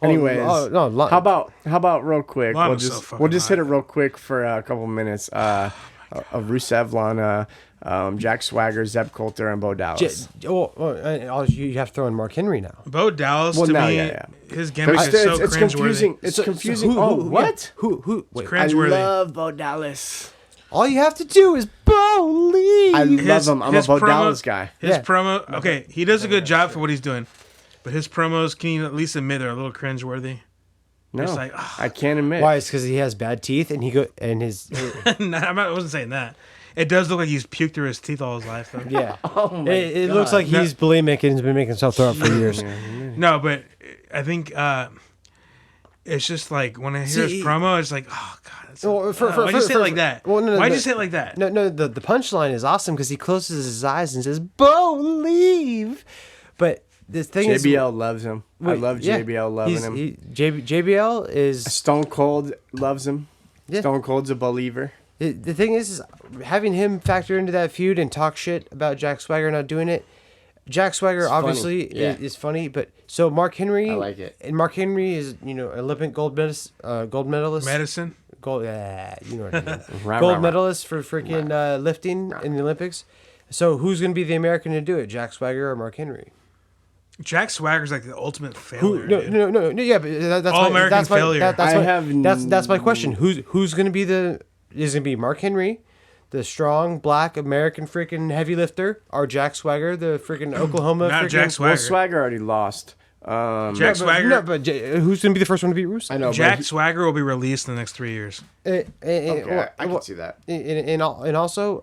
anyways, how about real quick? We'll just hit it real quick for a couple minutes. Rusev, Lana, Jack Swagger, Zeb Coulter, and Bo Dallas. You have to throw in Mark Henry now. Bo Dallas, to me, his gimmick is so it's confusing. It's confusing. Who? Wait, I love Bo Dallas. All you have to do is believe. I love him. I'm a Bo Dallas guy. His promo, okay, he does a good job for what he's doing, but his promos, can you at least admit they're a little cringeworthy? No, like, I can't admit. Why? It's because he has bad teeth and I wasn't saying that. It does look like he's puked through his teeth all his life, though. Yeah. It looks like he's bulimic and he's been making himself throw up for years. No, but I think it's just like when I hear his promo, it's like, oh god. Why'd you say it like that? Why'd you say it like that? No. The punchline is awesome because he closes his eyes and says, "Believe," but. The thing JBL loves him. I love JBL loving him. JBL is Stone Cold loves him. Yeah. Stone Cold's a believer. The thing is having him factor into that feud and talk shit about Jack Swagger not doing it. Jack Swagger obviously is funny, but so Mark Henry, I like it. And Mark Henry is Olympic gold medalist. Medicine. Gold, what I mean. Gold medalist for freaking lifting in the Olympics. So who's going to be the American to do it? Jack Swagger or Mark Henry? Jack Swagger's like the ultimate failure. No. Yeah, but that's All-American failure. That's my question. Who's going to be is it going to be Mark Henry, the strong black American freaking heavy lifter, or Jack Swagger, the freaking Oklahoma? Not Jack Swagger. Well, Swagger already lost. Jack Swagger. No, but who's going to be the first one to beat Rusev? I know. Jack Swagger will be released in the next 3 years. Okay, I can see that. And also,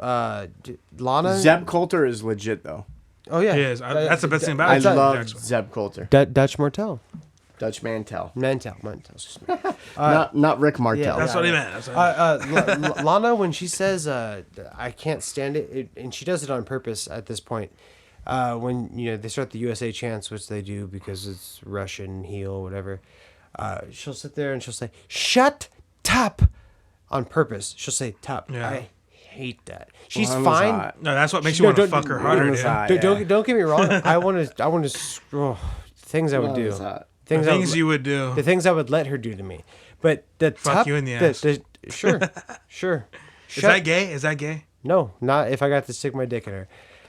Lana. Zeb Coulter is legit though. Oh yeah, he is. That's the best thing about it. I love Zeb Coulter. Dutch Martel. Dutch Mantel. Not Rick Martel. Yeah, that's what he meant. Lana, when she says I can't stand it, and she does it on purpose at this point, when they start the USA chants, which they do because it's Russian heel, whatever, she'll sit there and she'll say, "Shut up," on purpose. She'll say "tup." Yeah. I hate that. She's fine. No, that's what makes you want to fuck her harder, dude. Don't get me wrong. I want to things I would do. Things you would do. The things I would let her do to me. But the fuck you in the ass. Sure. Is that gay? No, not if I got to stick my dick in her.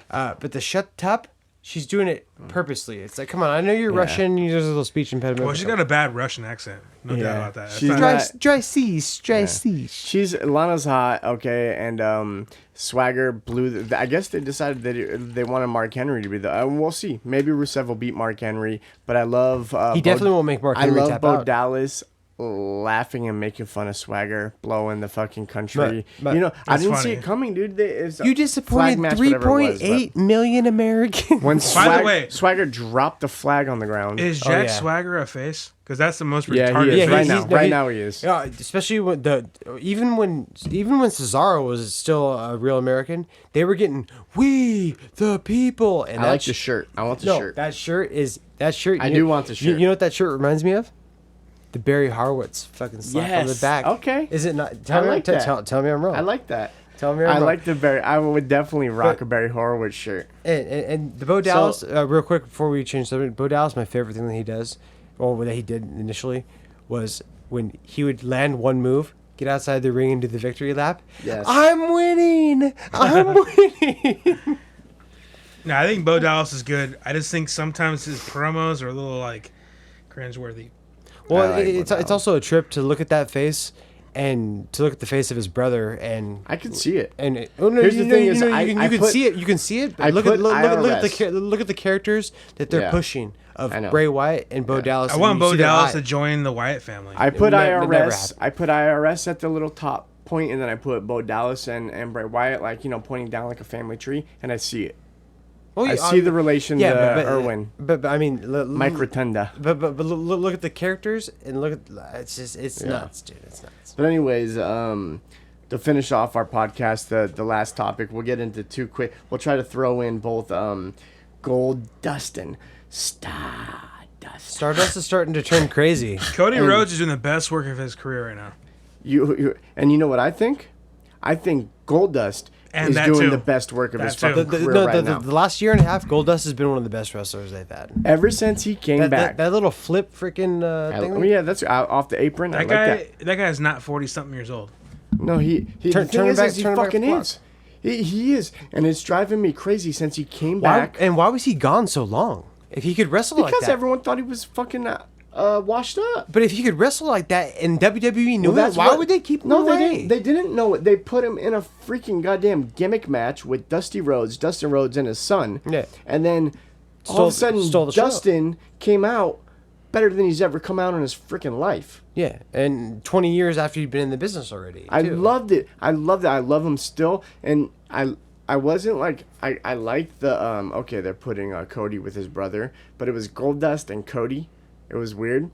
But the shut up, she's doing it purposely. It's like, come on, I know you're Russian. There's a little speech impediment. Well, she's got a bad Russian accent. No doubt about that. She's dry seas. She's Lana's hot, okay, and Swagger blew. I guess they decided that they wanted Mark Henry to be the. We'll see. Maybe Rusev will beat Mark Henry, but I love. He definitely won't make Mark Henry I love tap Bo out. Dallas laughing and making fun of Swagger, blowing the fucking country. But you know, I didn't funny. see it coming, dude. You disappointed 3.8 million Americans. When By the way, Swagger dropped the flag on the ground. Is Jack Swagger a face? Because that's the most Yeah, retarded he is. face. Right now he is. Yeah, especially when even when Cesaro was still a real American, they were getting "We the People," and I like the shirt. I want the shirt. That shirt. I do want the shirt. You know what that shirt reminds me of? The Barry Horowitz fucking slap on the back. Okay. Is it not? I like that. Tell me I'm wrong. I like that. Tell me I'm wrong. I like the Barry. I would definitely rock a Barry Horowitz shirt. And the Bo Dallas, real quick before we change subject, Bo Dallas, my favorite thing that he does, or that he did initially, was when he would land one move, get outside the ring and do the victory lap. Yes. I'm winning. I'm winning. No, I think Bo Dallas is good. I just think sometimes his promos are a little like cringeworthy. Well, like it's also a trip to look at that face and to look at the face of his brother, and I can see it. And Here's the thing: you can see it. You can see it. But look at the characters that they're pushing of Bray Wyatt and Bo Dallas. I want Bo Dallas to join the Wyatt family. I put IRS. I put IRS at the little top point, and then I put Bo Dallas and Bray Wyatt, like pointing down like a family tree, and I see it. Well, I see the relation to Irwin. But I mean, Mike Rotunda. But look at the characters and look at it's nuts, dude. It's nuts. But anyways, to finish off our podcast, the last topic, we'll get into two quick. We'll try to throw in both Goldust and Stardust. Stardust is starting to turn crazy. Cody Rhodes is doing the best work of his career right now. You know what I think? I think Goldust is doing the best work of his fucking career right now. The last year and a half, Goldust has been one of the best wrestlers they've had. Ever since he came back. That little flip freaking thing. Oh, yeah, that's off the apron. That guy is not 40-something years old. No, he fucking is. He is. And it's driving me crazy since he came back. And why was he gone so long? If he could wrestle like that. Because everyone thought he was fucking washed up. But if he could wrestle like that and WWE knew it, why would they keep him away? They didn't know it. They put him in a freaking goddamn gimmick match with Dustin Rhodes and his son. Yeah. And then all of a sudden, Dustin came out better than he's ever come out in his freaking life. Yeah, and 20 years after he'd been in the business already. I loved it. I loved it. I love him still. And I wasn't like I liked the okay, they're putting Cody with his brother, but it was Goldust and Cody. It was weird,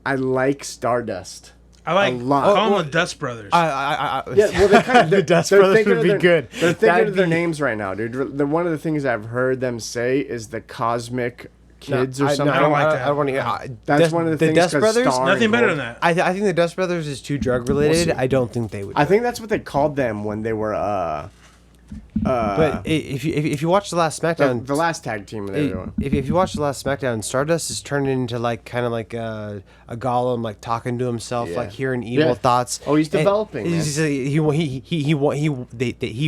I like Stardust. I like a lot. Call them the Dust Brothers. Yeah, well, they kind of the Dust Brothers would be good. They're thinking of their names right now, dude. One of the things I've heard them say is the Cosmic Kids or something. I don't like that. I don't want to. That's one of the things. Dust Brothers. Nothing better than that. I think the Dust Brothers is too drug related. I don't think they would. I think that's what they called them when they were. But if you watch the last SmackDown, the last tag team they were doing. If you watch the last SmackDown, Stardust is turned into kind of like a Gollum, like talking to himself, like hearing evil thoughts. Oh, he's developing. He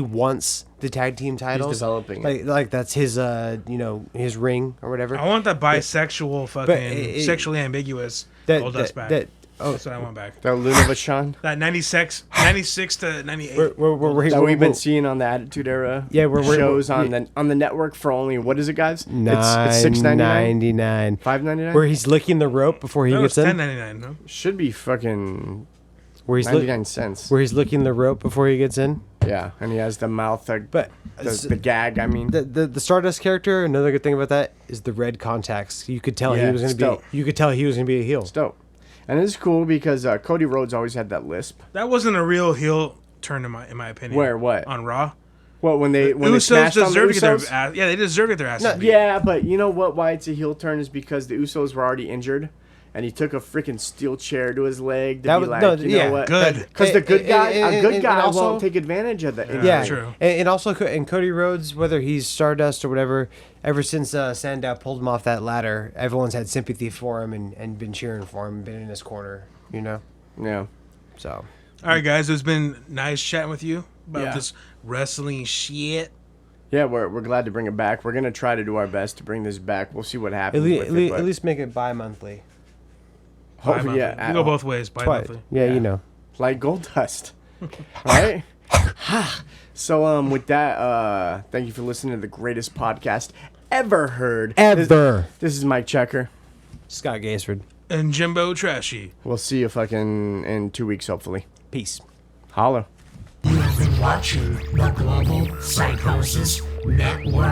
wants the tag team titles. He's developing. Like that's his his ring or whatever. I want that bisexual, fucking sexually ambiguous Goldust back. That's what I want back. That Luna Vachon. That 96 to 98. That we've been seeing on the Attitude Era. Yeah, we're shows on the network for only, what is it, guys? It's $6.99. $5.99. Where he's licking the rope before he gets in. $10.99. No? Should be fucking. Where he's 99 cents. Where he's licking the rope before he gets in. Yeah, and he has the mouth, the gag. I mean, the Stardust character. Another good thing about that is the red contacts. You could tell he was going to be. You could tell he was going to be a heel. It's dope. And it's cool because Cody Rhodes always had that lisp. That wasn't a real heel turn in my opinion. Where what on Raw? What when they Usos smashed on the Usos? To get their ass, yeah, they deserve to get their ass. Yeah, but you know what? Why it's a heel turn is because the Usos were already injured, and he took a freaking steel chair to his leg to know what? Good. Because a good guy also won't take advantage of that. Yeah, true. And also, Cody Rhodes, whether he's Stardust or whatever, ever since Sandow pulled him off that ladder, everyone's had sympathy for him and been cheering for him, been in his corner, Yeah. So. All right, guys, it's been nice chatting with you about this wrestling shit. Yeah, we're glad to bring it back. We're gonna try to do our best to bring this back. We'll see what happens. At least make it bi-monthly. Hopefully, We go both ways. Bi-monthly. Yeah, you know. like gold dust, right? So with that, thank you for listening to the greatest podcast ever heard. This is Mike Checker. Scott Gaisford. And Jimbo Trashy. We'll see you fucking in 2 weeks, hopefully. Peace. Holla. You have been watching the Global Psychosis Network.